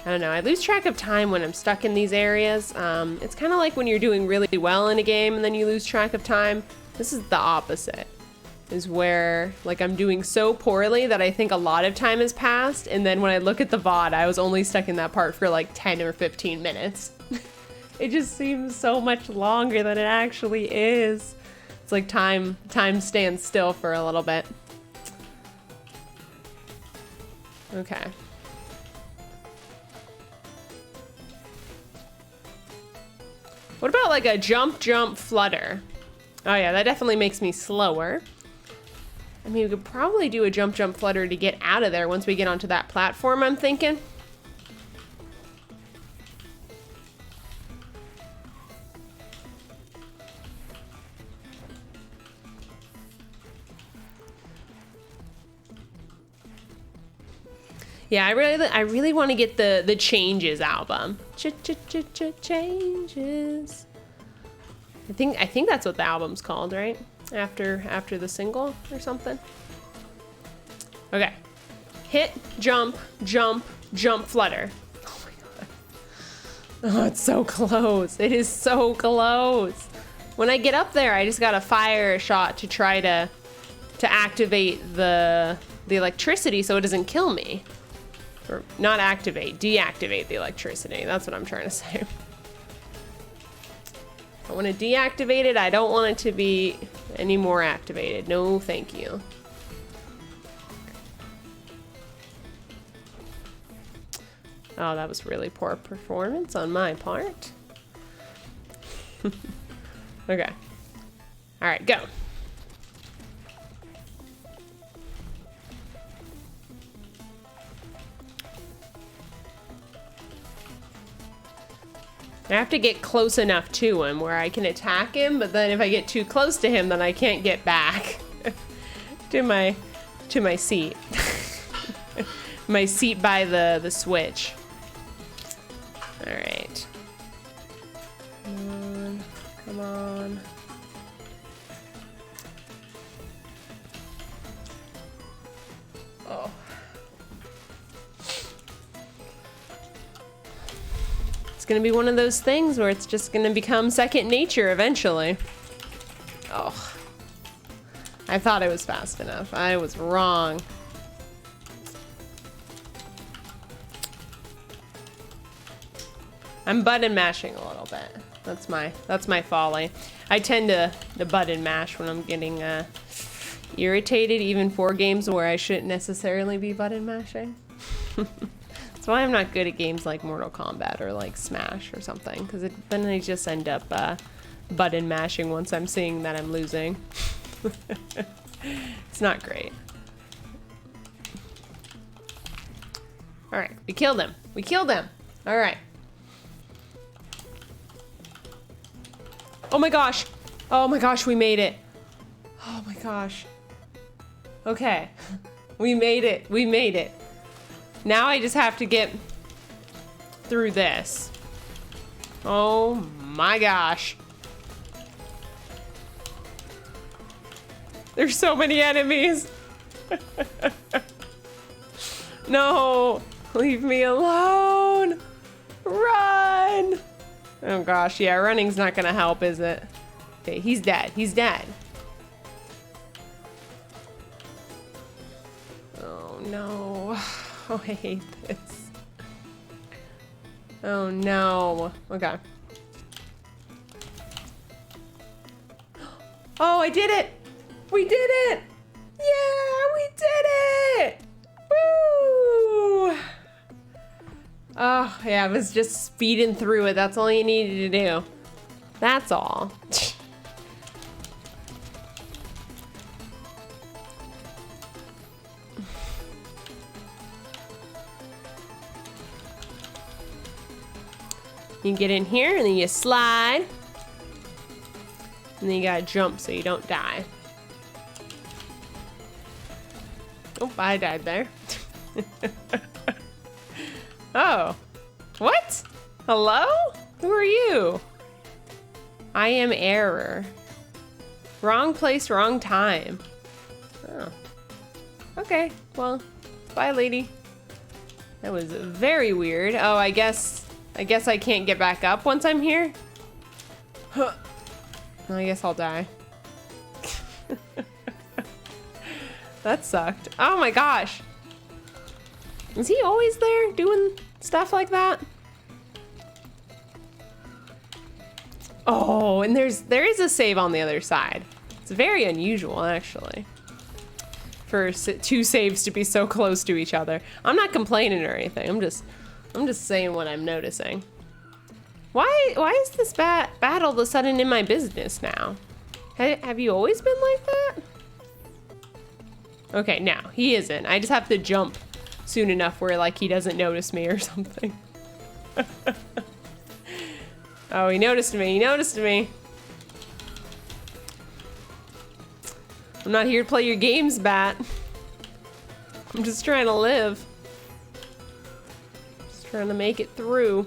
I don't know, I lose track of time when I'm stuck in these areas. It's kind of like when you're doing really well in a game and then you lose track of time. This is the opposite. Is where, like, I'm doing so poorly that I think a lot of time has passed, and then when I look at the VOD, I was only stuck in that part for like 10 or 15 minutes. It just seems so much longer than it actually is. It's like time stands still for a little bit. Okay. What about like a jump, flutter? Oh yeah, that definitely makes me slower. I mean, we could probably do a jump, flutter to get out of there once we get onto that platform, I'm thinking. Yeah, I really want to get the Changes album. Changes. I think that's what the album's called, right? After the single or something. Okay. Hit, jump, flutter. Oh my god. Oh, it's so close. It is so close. When I get up there, I just gotta fire a shot to try to activate the electricity so it doesn't kill me. Or not activate, deactivate the electricity. That's what I'm trying to say. I want to deactivate it. I don't want it to be any more activated. No, thank you. Oh, that was really poor performance on my part. Okay. All right, go. I have to get close enough to him where I can attack him, but then if I get too close to him, then I can't get back to my seat. My seat by the switch. All right. Come on. Oh. It's gonna be one of those things where it's just gonna become second nature eventually. Oh. I thought it was fast enough. I was wrong. I'm button mashing a little bit. That's my folly. I tend to button mash when I'm getting irritated, even for games where I shouldn't necessarily be button mashing. That's why I'm not good at games like Mortal Kombat or like Smash or something, because then I just end up button mashing once I'm seeing that I'm losing. It's not great. All right, we killed him. We killed him. All right. Oh my gosh. Oh my gosh, we made it. Oh my gosh. Okay. We made it. We made it. Now I just have to get through this. Oh my gosh. There's so many enemies. No, leave me alone. Run. Oh gosh, yeah, running's not gonna help, is it? Okay, he's dead. He's dead. Oh no. Oh, I hate this. Oh no. Okay. Oh, I did it! We did it! Yeah, we did it! Woo! Oh, yeah, I was just speeding through it. That's all you needed to do. That's all. You get in here and then you slide. And then you gotta jump so you don't die. Oh, I died there. Oh. What? Hello? Who are you? I am error. Wrong place, wrong time. Oh. Okay, well, bye, lady. That was very weird. Oh, I guess I can't get back up once I'm here? Huh. I guess I'll die. That sucked. Oh my gosh. Is he always there doing stuff like that? Oh, and there is a save on the other side. It's very unusual, actually, for two saves to be so close to each other. I'm not complaining or anything. I'm just saying what I'm noticing. Why is this bat all of a sudden in my business now? Have you always been like that? Okay, now he isn't. I just have to jump soon enough where like he doesn't notice me or something. Oh, he noticed me. He noticed me. I'm not here to play your games, Bat. I'm just trying to live. Just trying to make it through.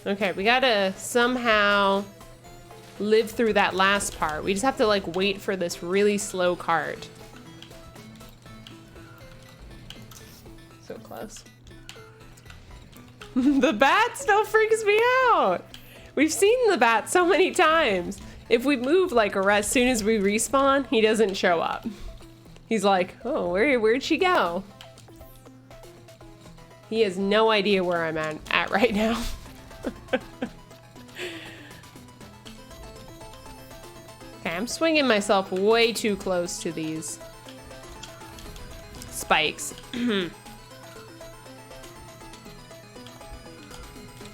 Okay, we gotta somehow live through that last part. We just have to like wait for this really slow cart. So close. The bat still freaks me out. We've seen the bat so many times. If we move like as soon as we respawn, he doesn't show up. He's like, oh, where'd she go? He has no idea where I'm at right now. Okay, I'm swinging myself way too close to these spikes.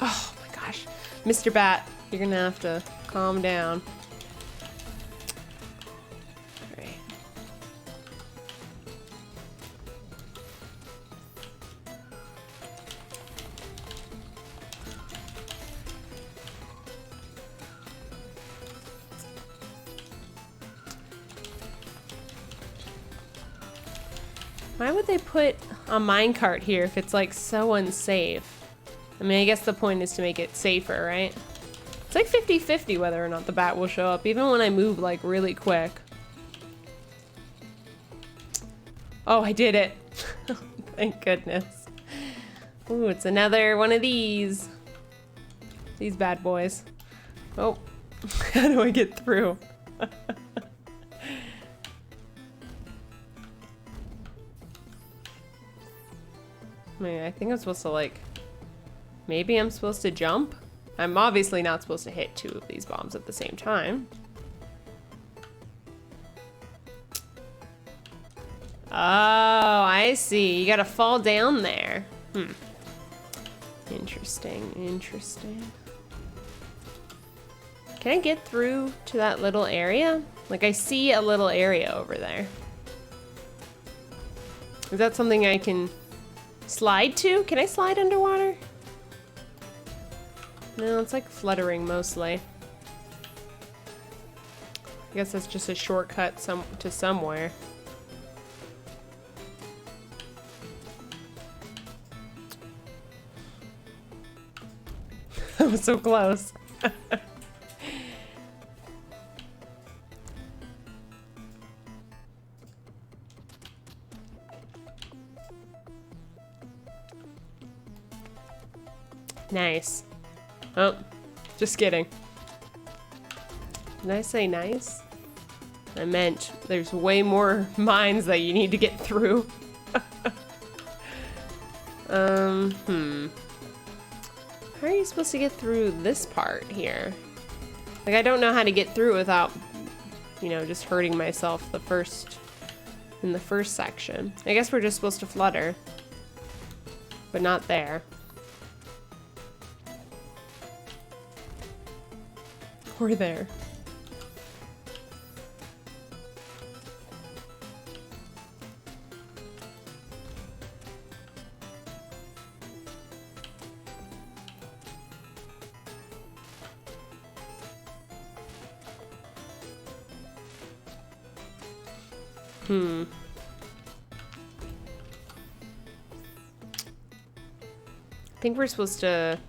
Oh my gosh. Mr. Bat, you're gonna have to calm down. All right. Why would they put a minecart here if it's like so unsafe? I mean, I guess the point is to make it safer, right? It's like 50-50 whether or not the bat will show up, even when I move like really quick. Oh, I did it. Thank goodness. Ooh, it's another one of these. These bad boys. Oh, how do I get through? I think I'm supposed to like, maybe I'm supposed to jump? I'm obviously not supposed to hit 2 of these bombs at the same time. Oh, I see. You gotta fall down there. Interesting, interesting. Can I get through to that little area? Like, I see a little area over there. Is that something I can slide to? Can I slide underwater? No, it's like fluttering mostly. I guess that's just a shortcut to somewhere. That was so close. Nice. Oh, just kidding. Did I say nice? I meant there's way more mines that you need to get through. How are you supposed to get through this part here? Like, I don't know how to get through without, you know, just hurting myself in the first section. I guess we're just supposed to flutter, but not there. Or there. I think we're supposed to...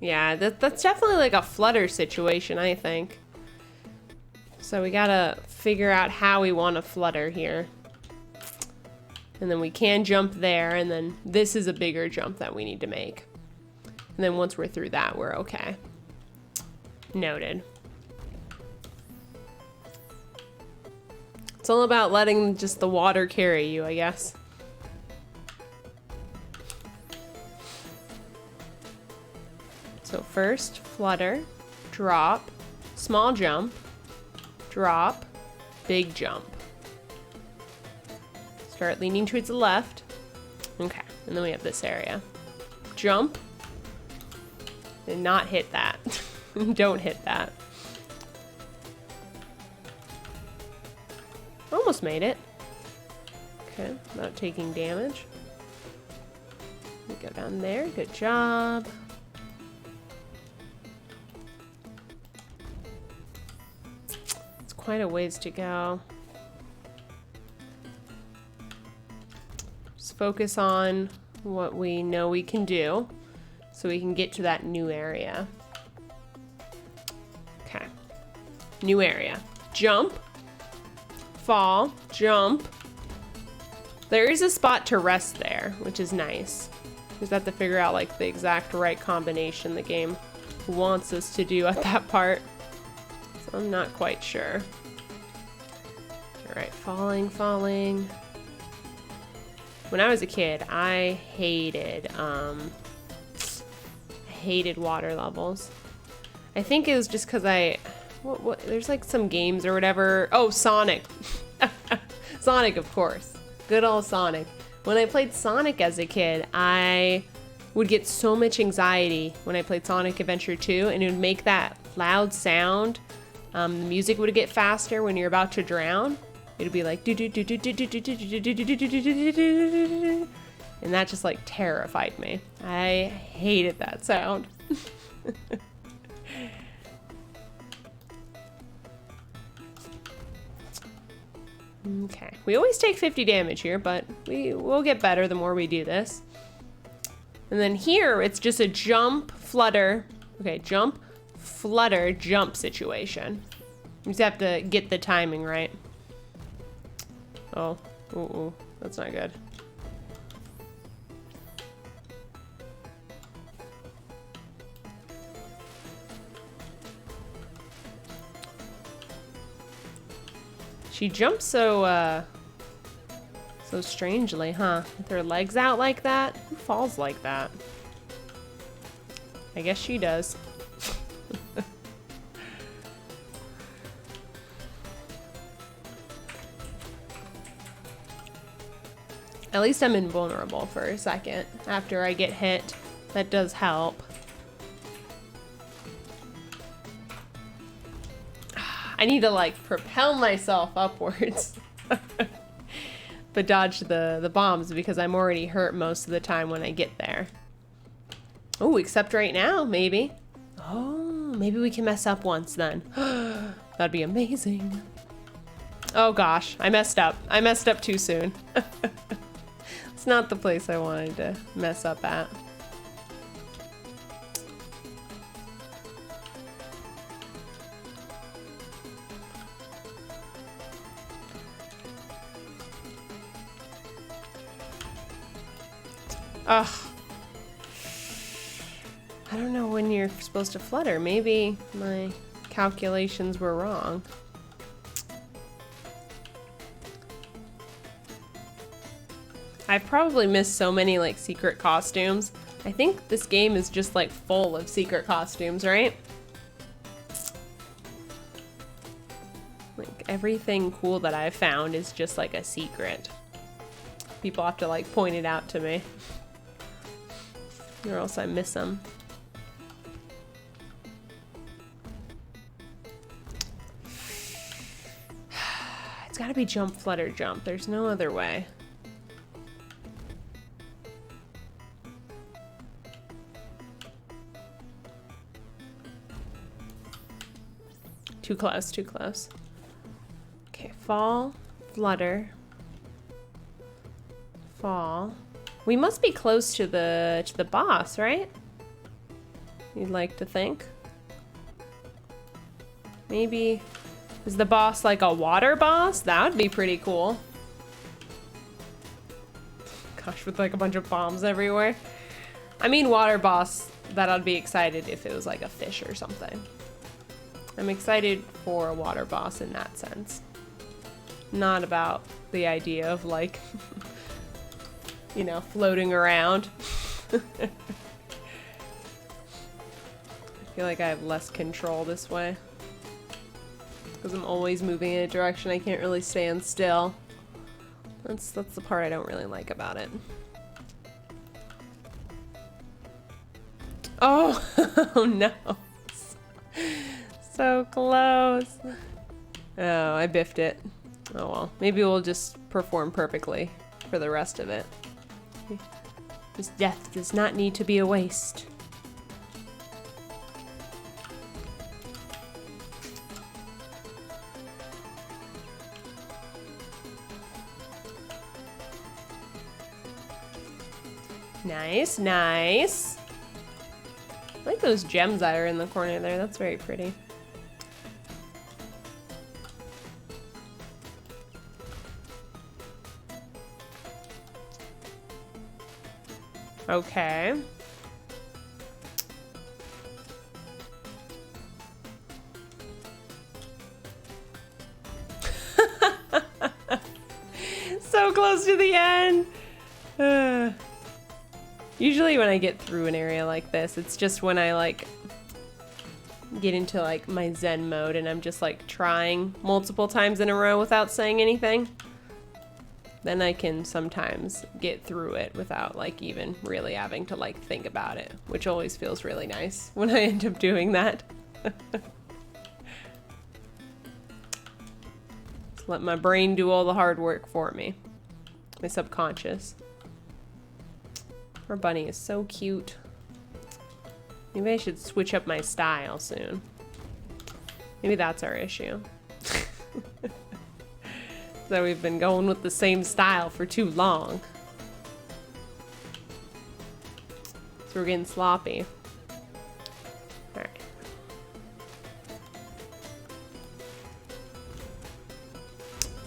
Yeah, that's definitely like a flutter situation, I think. So we gotta figure out how we want to flutter here. And then we can jump there, and then this is a bigger jump that we need to make. And then once we're through that, we're okay. Noted. It's all about letting just the water carry you, I guess. So first, flutter, drop, small jump, drop, big jump. Start leaning towards the left. Okay, and then we have this area. Jump, and not hit that. Don't hit that. Almost made it. Okay, not taking damage. We go down there, good job. It's quite a ways to go. Just focus on what we know we can do so we can get to that new area. Okay, new area. Jump. Fall, jump. There is a spot to rest there, which is nice. We just have to figure out like the exact right combination the game wants us to do at that part. So I'm not quite sure. All right, falling, falling. When I was a kid, I hated water levels. I think it was just because there's like some games or whatever. Oh, Sonic. Sonic, of course. Good old Sonic. When I played Sonic as a kid, I would get so much anxiety when I played Sonic Adventure 2, and it would make that loud sound. The music would get faster when you're about to drown. It would be like, and that just like terrified me. I hated that sound. Okay, we always take 50 damage here, but we'll get better the more we do this. And then here, it's just a jump, flutter. Okay, jump, flutter, jump situation. You just have to get the timing right. Oh, Ooh, that's not good. She jumps so strangely, huh? With her legs out like that? Who falls like that? I guess she does. At least I'm invulnerable for a second after I get hit. That does help. I need to like propel myself upwards. But dodge the bombs because I'm already hurt most of the time when I get there. Oh, except right now, maybe. Oh, maybe we can mess up once then. That'd be amazing. Oh gosh, I messed up. I messed up too soon. It's not the place I wanted to mess up at. Ugh. I don't know when you're supposed to flutter. Maybe my calculations were wrong. I've probably missed so many like secret costumes. I think this game is just like full of secret costumes, right? Like everything cool that I've found is just like a secret. People have to like point it out to me. Or else I miss them. It's gotta be jump, flutter, jump. There's no other way. Too close, too close. Okay, fall, flutter, fall. We must be close to the boss, right? You'd like to think. Maybe is the boss like a water boss? That would be pretty cool. Gosh, with like a bunch of bombs everywhere. I mean water boss, that I'd be excited if it was like a fish or something. I'm excited for a water boss in that sense. Not about the idea of like, you know, floating around. I feel like I have less control this way. Because I'm always moving in a direction, I can't really stand still. That's the part I don't really like about it. Oh, oh no. So close. Oh, I biffed it. Oh well. Maybe we'll just perform perfectly for the rest of it. This death does not need to be a waste. Nice, nice. I like those gems that are in the corner there. That's very pretty. Okay. So close to the end. Usually when I get through an area like this, it's just when I like get into like my Zen mode and I'm just like trying multiple times in a row without saying anything. Then I can sometimes get through it without like even really having to like think about it, which always feels really nice when I end up doing that. Just let my brain do all the hard work for me. My subconscious. Our bunny is so cute. Maybe I should switch up my style soon. Maybe that's our issue. That we've been going with the same style for too long. So we're getting sloppy. All right.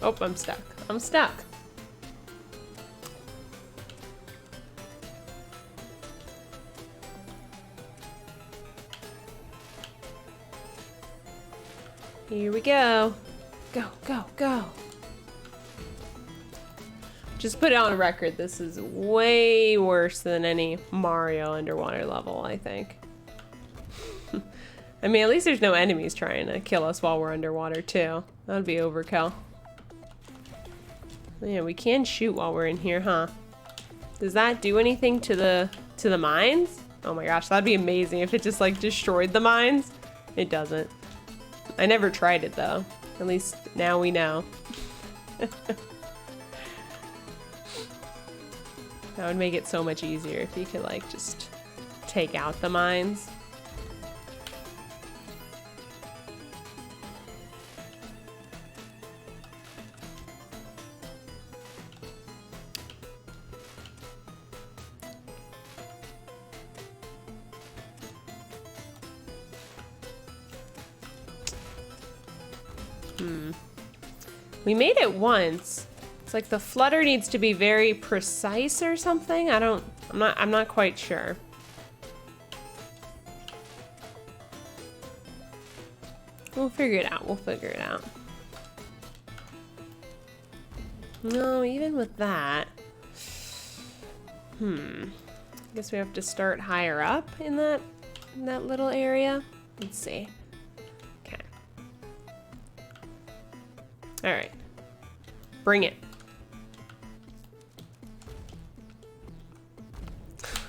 Oh, I'm stuck. I'm stuck. Here we go. Go, go, go. Just put it on record, this is way worse than any Mario underwater level, I think. I mean, at least there's no enemies trying to kill us while we're underwater, too. That'd be overkill. Yeah, we can shoot while we're in here, huh? Does that do anything to the mines? Oh my gosh, that'd be amazing if it just like destroyed the mines. It doesn't. I never tried it though. At least now we know. That would make it so much easier if you could like just take out the mines. We made it once. It's like the flutter needs to be very precise or something. I'm not quite sure. We'll figure it out. We'll figure it out. No, even with that. I guess we have to start higher up in that little area. Let's see. Okay. All right. Bring it.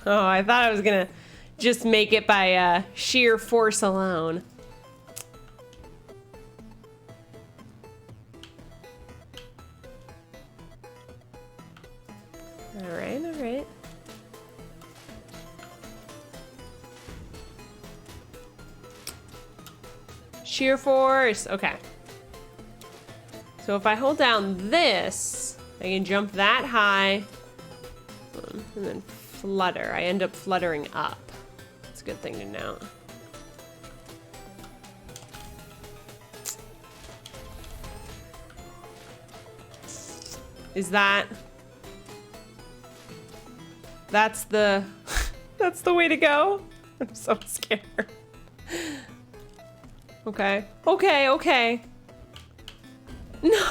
Oh, I thought I was gonna just make it by sheer force alone. All right, all right. Sheer force, okay. So if I hold down this, I can jump that high and then flutter. I end up fluttering up. That's a good thing to know. Is that... That's the... That's the way to go? I'm so scared. Okay. Okay, okay. No,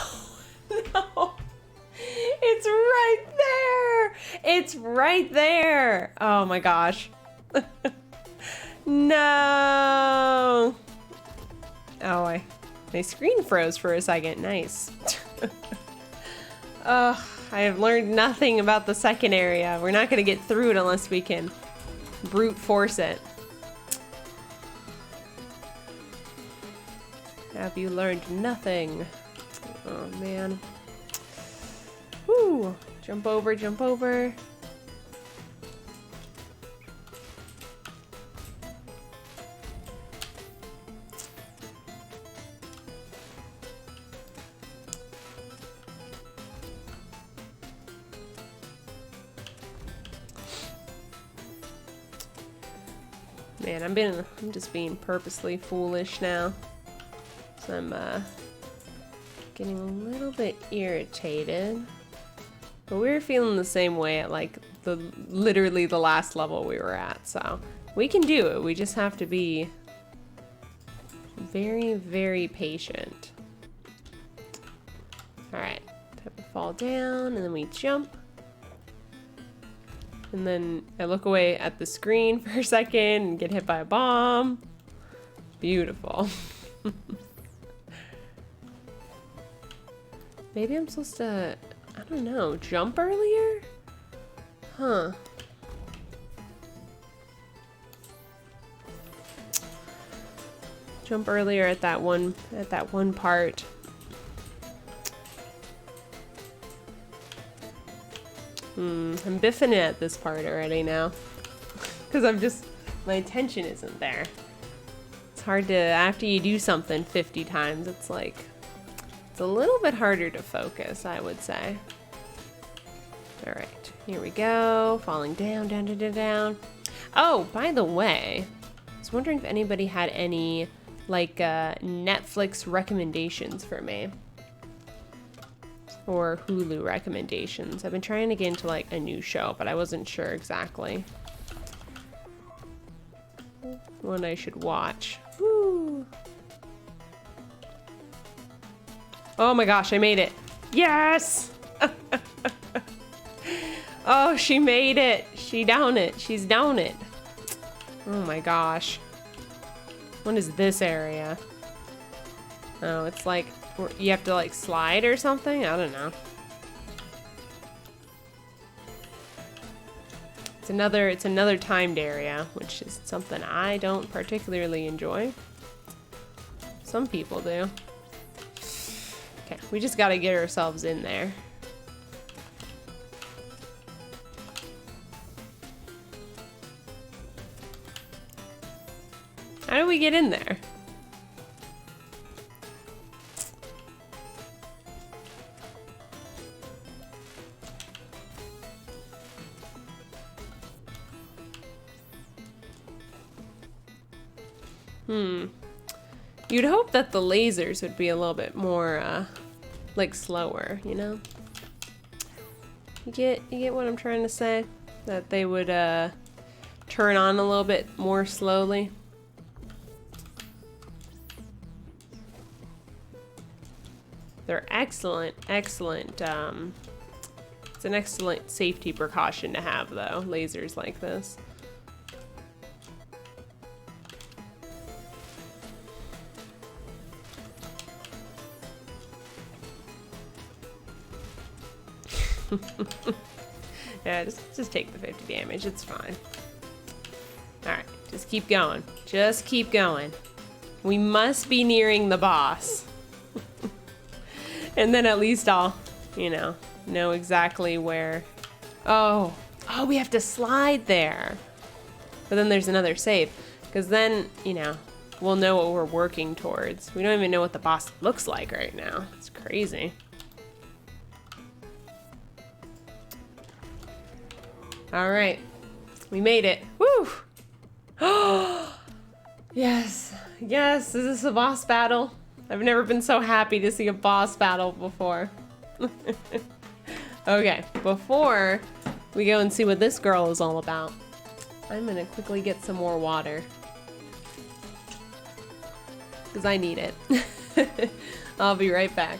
no, it's right there. It's right there. Oh my gosh. No. Oh, my screen froze for a second. Nice. I have learned nothing about the second area. We're not gonna get through it unless we can brute force it. Have you learned nothing? Oh man. Woo! Jump over, jump over. Man, I'm just being purposely foolish now. So I'm getting a little bit irritated. But we were feeling the same way at like literally the last level we were at, so we can do it. We just have to be very, very patient. Alright, time to fall down and then we jump. And then I look away at the screen for a second and get hit by a bomb. Beautiful. Maybe I'm supposed to, I don't know, jump earlier? Huh. Jump earlier at that one part. I'm biffing it at this part already now. Because my attention isn't there. It's hard to, after you do something 50 times, it's like, it's a little bit harder to focus, I would say. All right, here we go. Falling down, down, down, down, down. Oh, by the way, I was wondering if anybody had any, like, Netflix recommendations for me. Or Hulu recommendations. I've been trying to get into, like, a new show, but I wasn't sure exactly what I should watch. Woo. Oh my gosh, I made it. Yes! Oh, she made it. She down it. She's down it. Oh my gosh. What is this area? Oh, it's like you have to like slide or something? I don't know. It's another timed area, which is something I don't particularly enjoy. Some people do. Okay, we just gotta get ourselves in there. How do we get in there? You'd hope that the lasers would be a little bit more, like slower, you know? You get what I'm trying to say? That they would, turn on a little bit more slowly. They're excellent, it's an excellent safety precaution to have, though, lasers like this. Yeah, just take the 50 damage, it's fine. Alright, just keep going. Just keep going. We must be nearing the boss. And then at least I'll, you know exactly where. Oh, we have to slide there. But then there's another save. Because then, we'll know what we're working towards. We don't even know what the boss looks like right now. It's crazy. All right, we made it. Woo! Yes, is this a boss battle? I've never been so happy to see a boss battle before. Okay, before we go and see what this girl is all about, I'm gonna quickly get some more water. Because I need it. I'll be right back.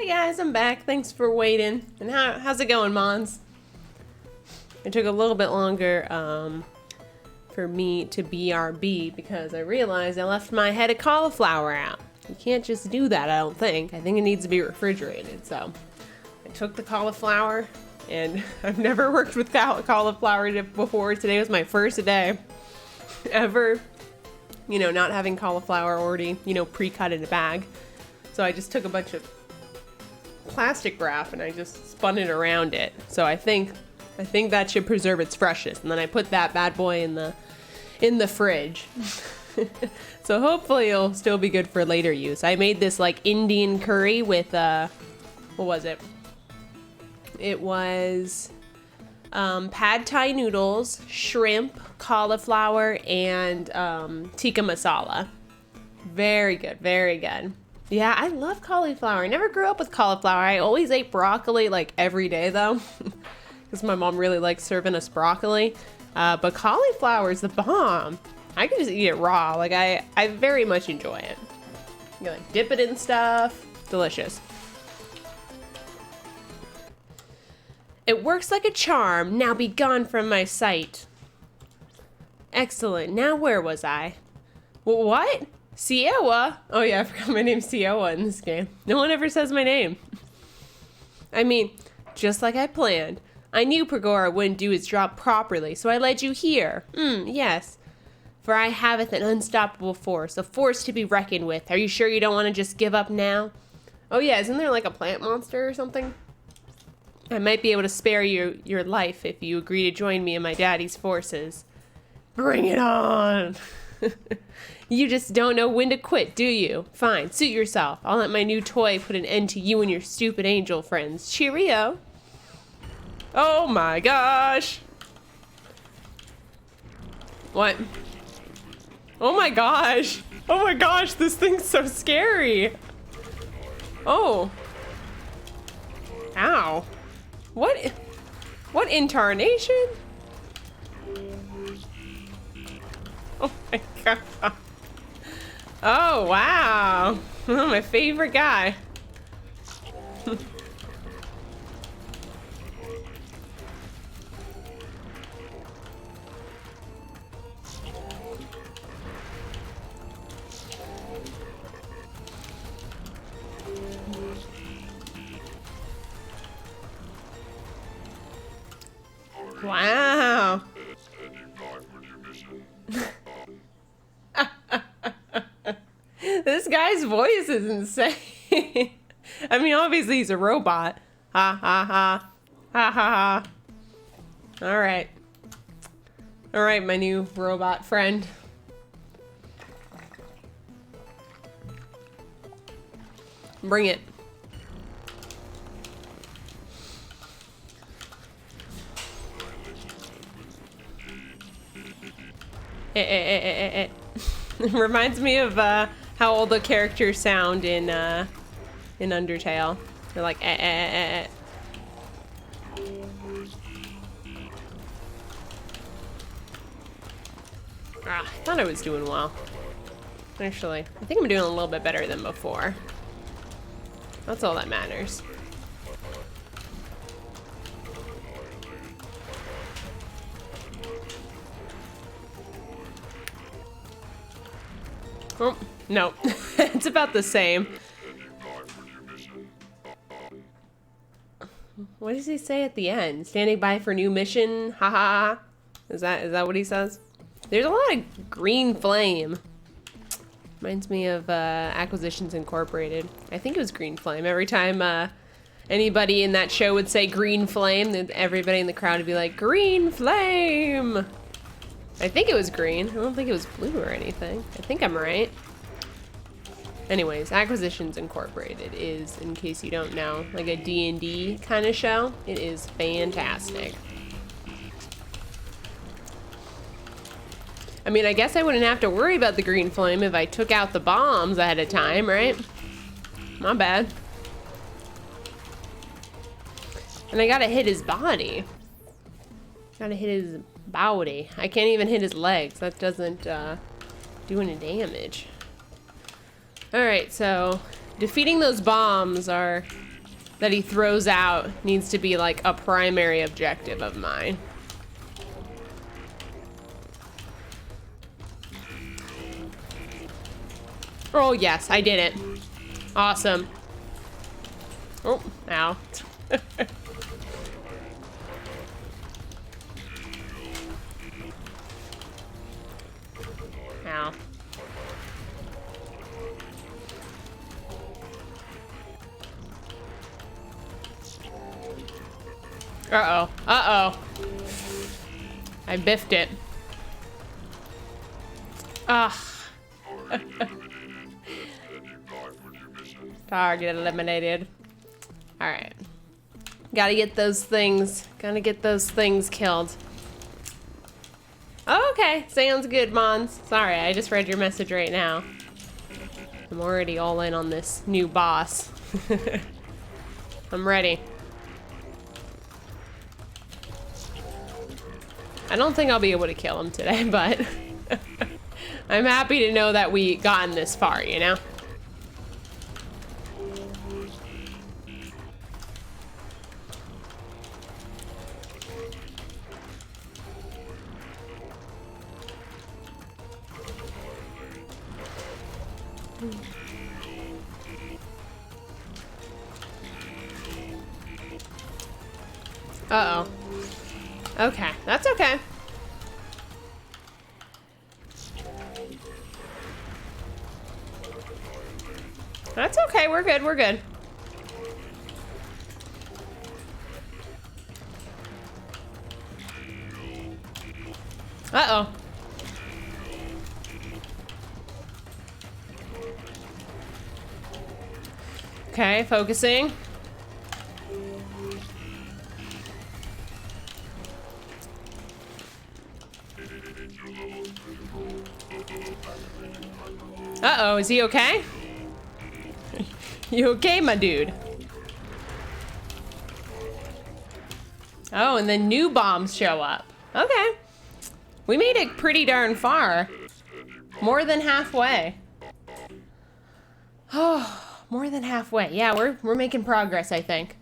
Hey guys, I'm back. Thanks for waiting. And how's it going, Mons? It took a little bit longer for me to BRB because I realized I left my head of cauliflower out. You can't just do that, I don't think. I think it needs to be refrigerated. So I took the cauliflower, and I've never worked with cauliflower before. Today was my first day ever, you know, not having cauliflower already, you know, pre-cut in a bag. So I just took a bunch of plastic wrap and I just spun it around it. So I think that should preserve its freshness. And then I put that bad boy in the fridge. So hopefully it'll still be good for later use. I made this like Indian curry with what was it? It was pad thai noodles, shrimp, cauliflower, and tikka masala. Very good, very good. Yeah, I love cauliflower. I never grew up with cauliflower. I always ate broccoli like every day though, because my mom really likes serving us broccoli. But cauliflower is the bomb. I can just eat it raw. Like I very much enjoy it. You like dip it in stuff. Delicious. It works like a charm. Now be gone from my sight. Excellent. Now where was I? What? Siewa? Oh yeah, I forgot my name's Siewa in this game. No one ever says my name. I mean, just like I planned. I knew Pregora wouldn't do his job properly, so I led you here. Yes. For I haveth an unstoppable force, a force to be reckoned with. Are you sure you don't want to just give up now? Oh yeah, isn't there like a plant monster or something? I might be able to spare you your life if you agree to join me in my daddy's forces. Bring it on! You just don't know when to quit, do you? Fine, suit yourself. I'll let my new toy put an end to you and your stupid angel friends. Cheerio! Oh my gosh! What? Oh my gosh! Oh my gosh, this thing's so scary! Oh. Ow. What incarnation? Oh my god. Oh wow. My favorite guy. Wow. This guy's voice is insane. I mean, obviously he's a robot. Ha ha ha. Ha ha ha. Alright. Alright, my new robot friend. Bring it. Reminds me of how all the characters sound in Undertale. They're like I thought I was doing well. Actually, I think I'm doing a little bit better than before. That's all that matters. Oh, no. It's about the same. What does he say at the end? Standing by for new mission? Ha ha. Is that what he says? There's a lot of green flame. Reminds me of Acquisitions Incorporated. I think it was green flame. Every time anybody in that show would say green flame, then everybody in the crowd would be like, green flame! I think it was green. I don't think it was blue or anything. I think I'm right. Anyways, Acquisitions Incorporated is, in case you don't know, like a D&D kind of show. It is fantastic. I mean, I guess I wouldn't have to worry about the green flame if I took out the bombs ahead of time, right? My bad. And I gotta hit his body. Gotta hit his body. I can't even hit his legs. That doesn't do any damage. Alright, so defeating those bombs are that he throws out needs to be like a primary objective of mine. Oh yes, I did it. Awesome. Oh, ow. Ow. Uh-oh. Uh-oh. I biffed it. Ugh. Target eliminated. Alright. Gotta get those things. Gotta get those things killed. Oh, okay. Sounds good, Mons. Sorry, I just read your message right now. I'm already all in on this new boss. I'm ready. I don't think I'll be able to kill him today, but I'm happy to know that we gotten this far, you know? Uh-oh. Okay, that's okay. That's okay, we're good, we're good. Uh-oh. Okay, focusing. Uh-oh, is he okay? You okay, my dude? Oh, and then new bombs show up. Okay. We made it pretty darn far. More than halfway. Oh, more than halfway. Yeah, we're making progress, I think.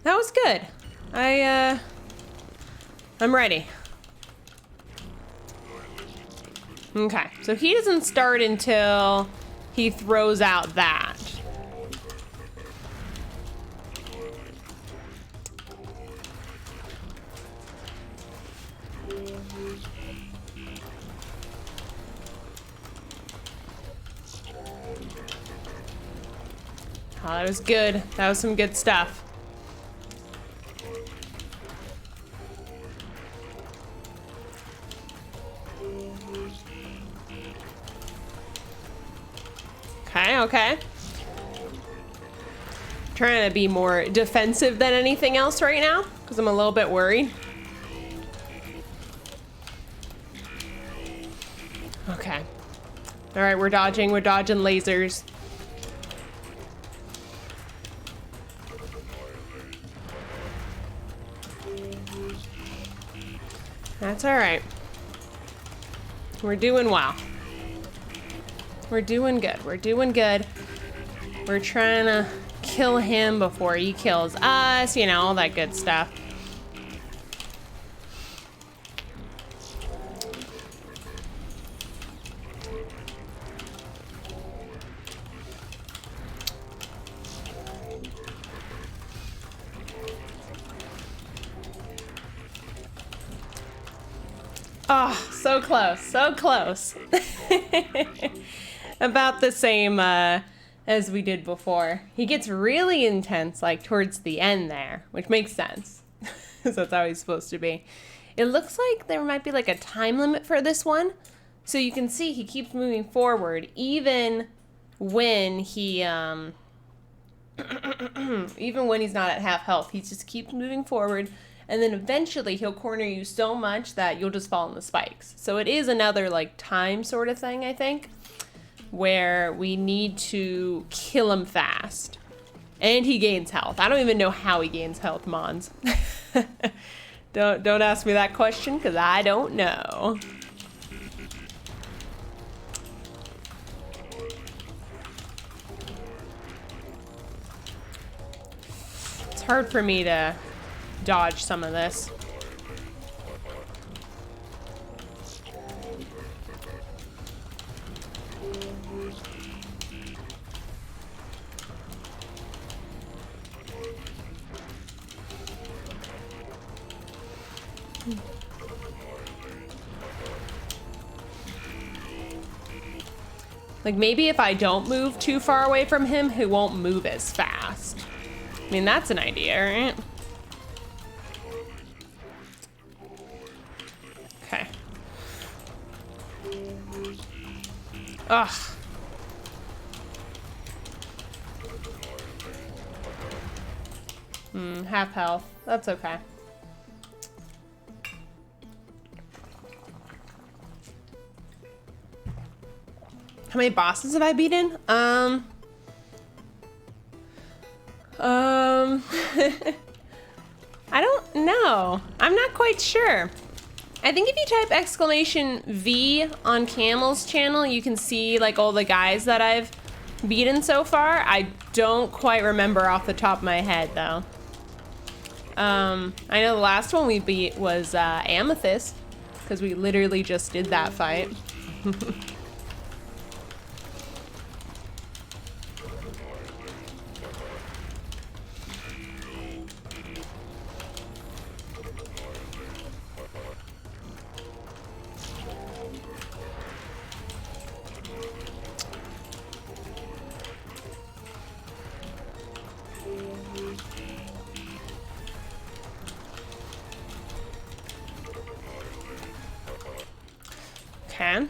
That was good. I'm ready. Okay, so he doesn't start until he throws out that. Oh, that was good. That was some good stuff. Okay, okay. Trying to be more defensive than anything else right now, because I'm a little bit worried. Okay. All right, we're dodging lasers. That's all right. We're doing well. We're doing good. We're doing good. We're trying to kill him before he kills us, you know, all that good stuff. Oh, so close, so close. About the same as we did before. He gets really intense, like towards the end there, which makes sense. So that's how he's supposed to be. It looks like there might be like a time limit for this one. So you can see he keeps moving forward even when he even when he's not at half health. He just keeps moving forward. And then eventually he'll corner you so much that you'll just fall in the spikes. So it is another like time sort of thing, I think, where we need to kill him fast. And he gains health. I don't even know how he gains health, Mons. Don't ask me that question, because I don't know. hard for me to dodge some of this. Like, maybe if I don't move too far away from him, he won't move as fast. I mean, that's an idea, right? Okay. Ugh. Half health. That's okay. How many bosses have I beaten? I don't know. I'm not quite sure. I think if you type exclamation V on Camel's channel, you can see like all the guys that I've beaten so far. I don't quite remember off the top of my head though. I know the last one we beat was Amethyst, because we literally just did that fight. Okay.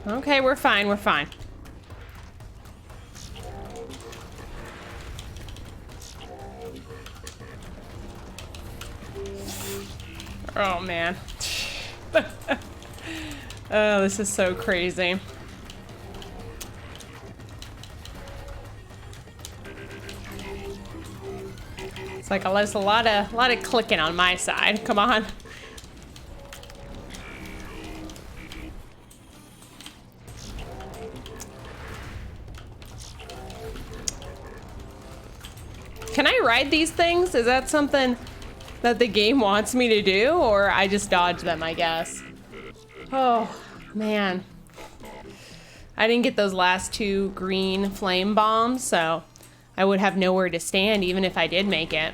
Okay, we're fine, we're fine. Oh, man. Oh, this is so crazy. It's like there's a lot of clicking on my side. Come on. Can I ride these things? Is that something that the game wants me to do, or I just dodge them, I guess? Oh, man. I didn't get those last two green flame bombs, so I would have nowhere to stand even if I did make it.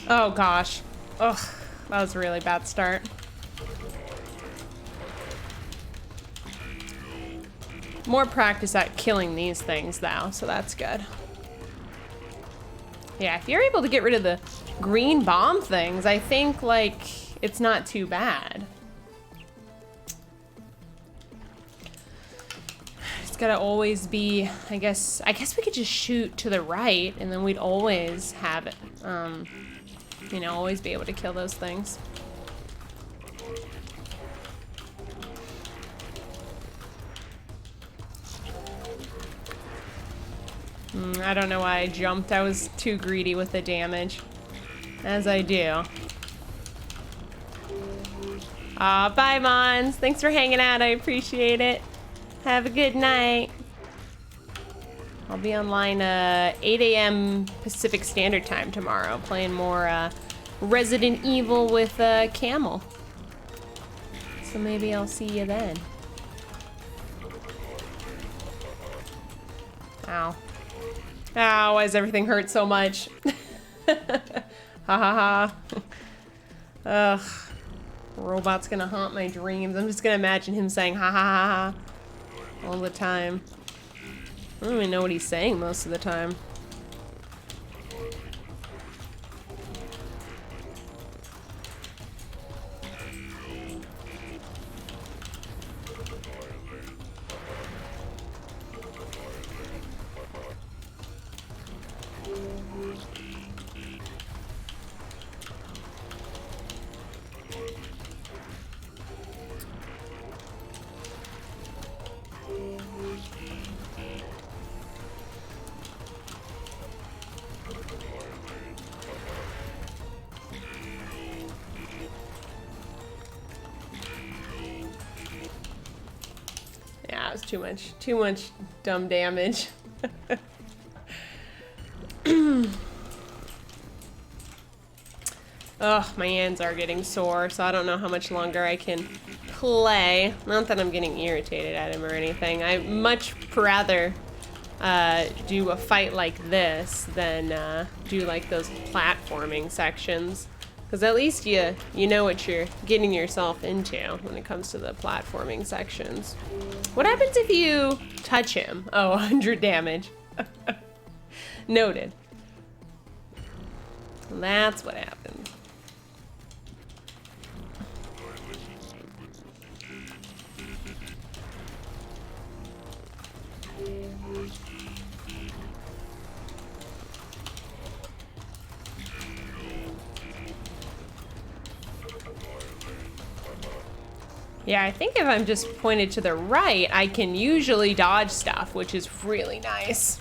Oh gosh. Ugh, that was a really bad start. More practice at killing these things though, so that's good. Yeah, if you're able to get rid of the green bomb things, I think like it's not too bad. It's gotta always be, I guess we could just shoot to the right and then we'd always have it. You know, always be able to kill those things. I don't know why I jumped. I was too greedy with the damage. As I do. Bye, Mons. Thanks for hanging out. I appreciate it. Have a good night. I'll be online 8 a.m. Pacific Standard Time tomorrow, playing more Resident Evil with Camel. So maybe I'll see you then. Ow. Ow, why does everything hurt so much? Ha ha ha. Ugh. Robot's gonna haunt my dreams. I'm just gonna imagine him saying ha ha ha ha all the time. I don't even know what he's saying most of the time. was too much dumb damage. Ugh, my hands are getting sore, so I don't know how much longer I can play. Not that I'm getting irritated at him or anything. I'd much rather do a fight like this than do like those platforming sections. Because at least you know what you're getting yourself into when it comes to the platforming sections. What happens if you touch him? Oh, 100 damage. Noted. That's what happens. Yeah, I think if I'm just pointed to the right, I can usually dodge stuff, which is really nice.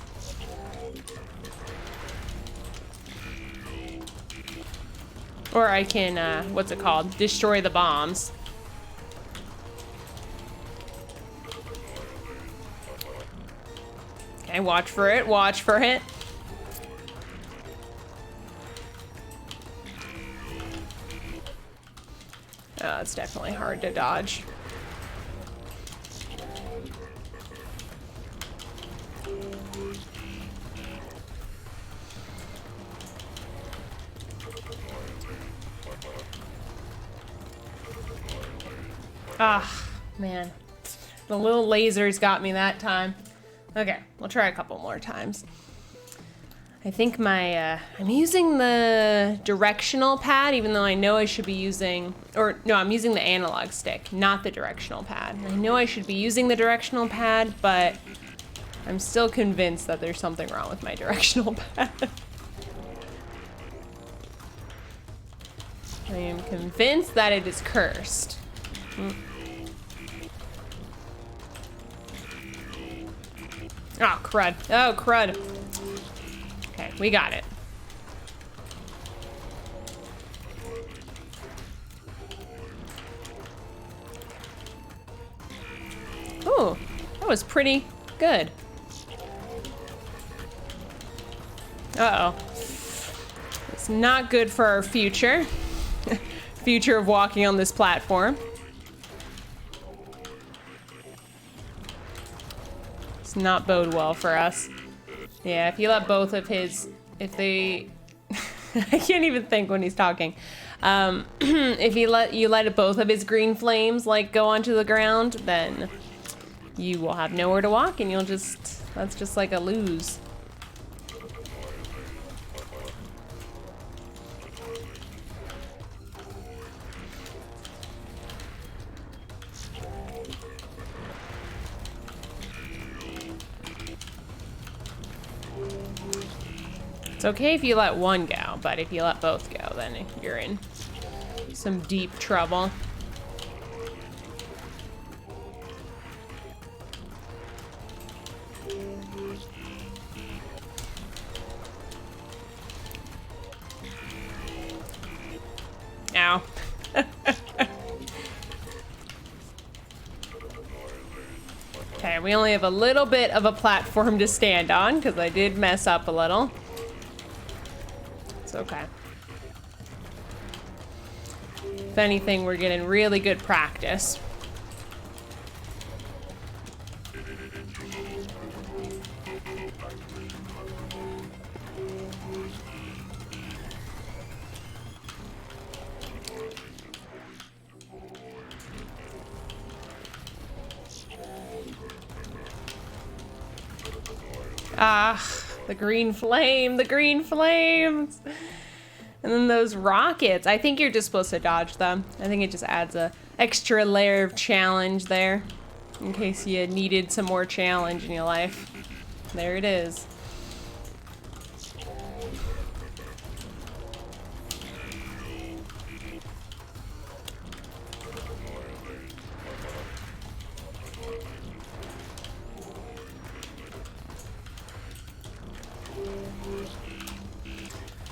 Or I can, what's it called? Destroy the bombs. Okay, watch for it, watch for it. Oh, it's definitely hard to dodge. Ah, man. The little lasers got me that time. Okay, we'll try a couple more times. I think I'm using the directional pad, even though I know I should be using, or no, I'm using the analog stick, not the directional pad. I know I should be using the directional pad, but I'm still convinced that there's something wrong with my directional pad. I am convinced that it is cursed. Oh, crud. Oh, crud. Okay, we got it. Ooh, that was pretty good. Uh-oh. It's not good for our future. Future of walking on this platform. It's not bode well for us. Yeah, if you let both of his, if they, I can't even think when he's talking. If you let both of his green flames like go onto the ground, then you will have nowhere to walk, and you'll just, that's just like a lose. It's okay if you let one go, but if you let both go, then you're in some deep trouble. Ow. Okay, we only have a little bit of a platform to stand on, because I did mess up a little. It's okay. If anything, we're getting really good practice. Ah, the green flame, the green flames. And then those rockets, I think you're just supposed to dodge them. I think it just adds a extra layer of challenge there, in case you needed some more challenge in your life. There it is.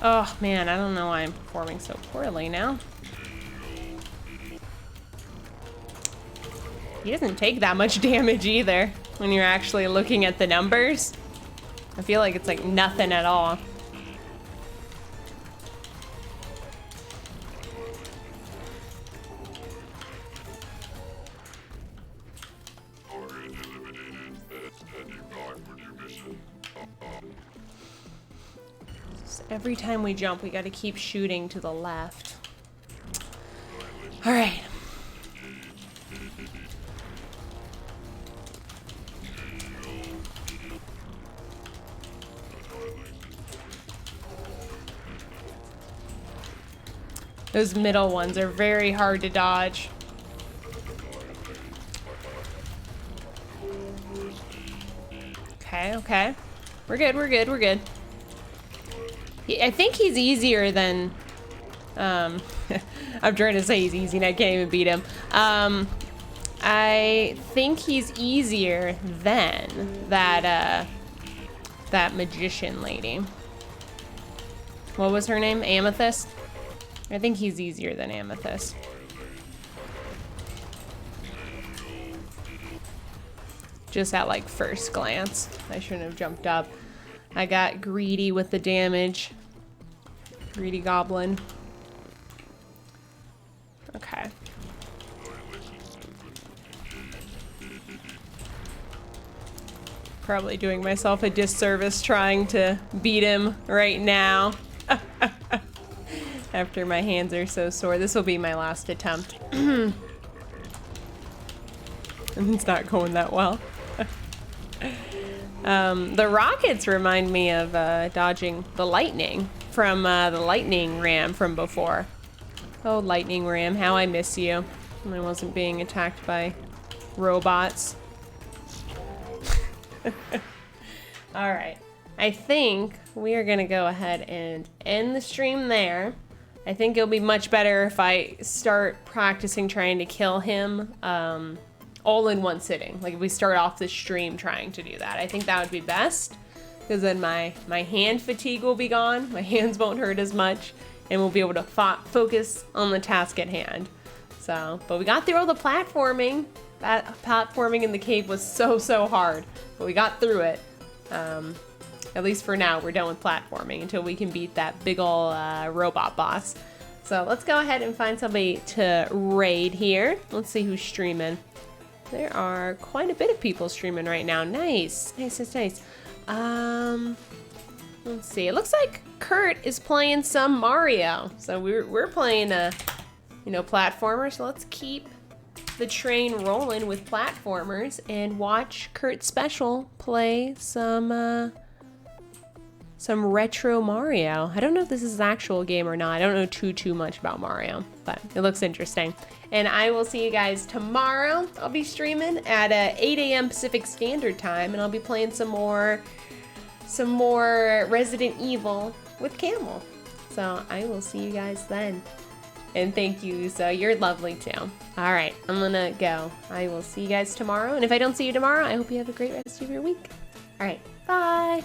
Oh man, I don't know why I'm performing so poorly now. He doesn't take that much damage either when you're actually looking at the numbers. I feel like it's like nothing at all. Every time we jump, we got to keep shooting to the left. All right. Those middle ones are very hard to dodge. Okay, okay. We're good, we're good, we're good. I think he's easier than... I'm trying to say he's easy and I can't even beat him. I think he's easier than that magician lady. What was her name? Amethyst? I think he's easier than Amethyst. Just at like first glance. I shouldn't have jumped up. I got greedy with the damage. Greedy goblin. Okay. Probably doing myself a disservice trying to beat him right now. After my hands are so sore. This will be my last attempt. And it's not going that well. The rockets remind me of dodging the lightning from the lightning ram from before. Oh, lightning ram, how I miss you. I wasn't being attacked by robots. All right, I think we are gonna go ahead and end the stream there. I think it'll be much better if I start practicing trying to kill him all in one sitting. Like if we start off the stream trying to do that. I think that would be best because then my hand fatigue will be gone. My hands won't hurt as much and we'll be able to focus on the task at hand. So, but we got through all the platforming. That platforming in the cave was so hard, but we got through it. At least for now, we're done with platforming until we can beat that big ol' robot boss. So let's go ahead and find somebody to raid here. Let's see who's streaming. There are quite a bit of people streaming right now. Nice, nice, nice, nice. Let's see. It looks like Kurt is playing some Mario. So we're playing a, platformer. So let's keep the train rolling with platformers and watch Kurt Special play some retro Mario. I don't know if this is an actual game or not. I don't know too much about Mario, but it looks interesting. And I will see you guys tomorrow. I'll be streaming at 8 a.m. Pacific Standard Time, and I'll be playing some more Resident Evil with Camel. So I will see you guys then. And thank you, so you're lovely too. All right, I'm gonna go. I will see you guys tomorrow. And if I don't see you tomorrow, I hope you have a great rest of your week. All right, bye.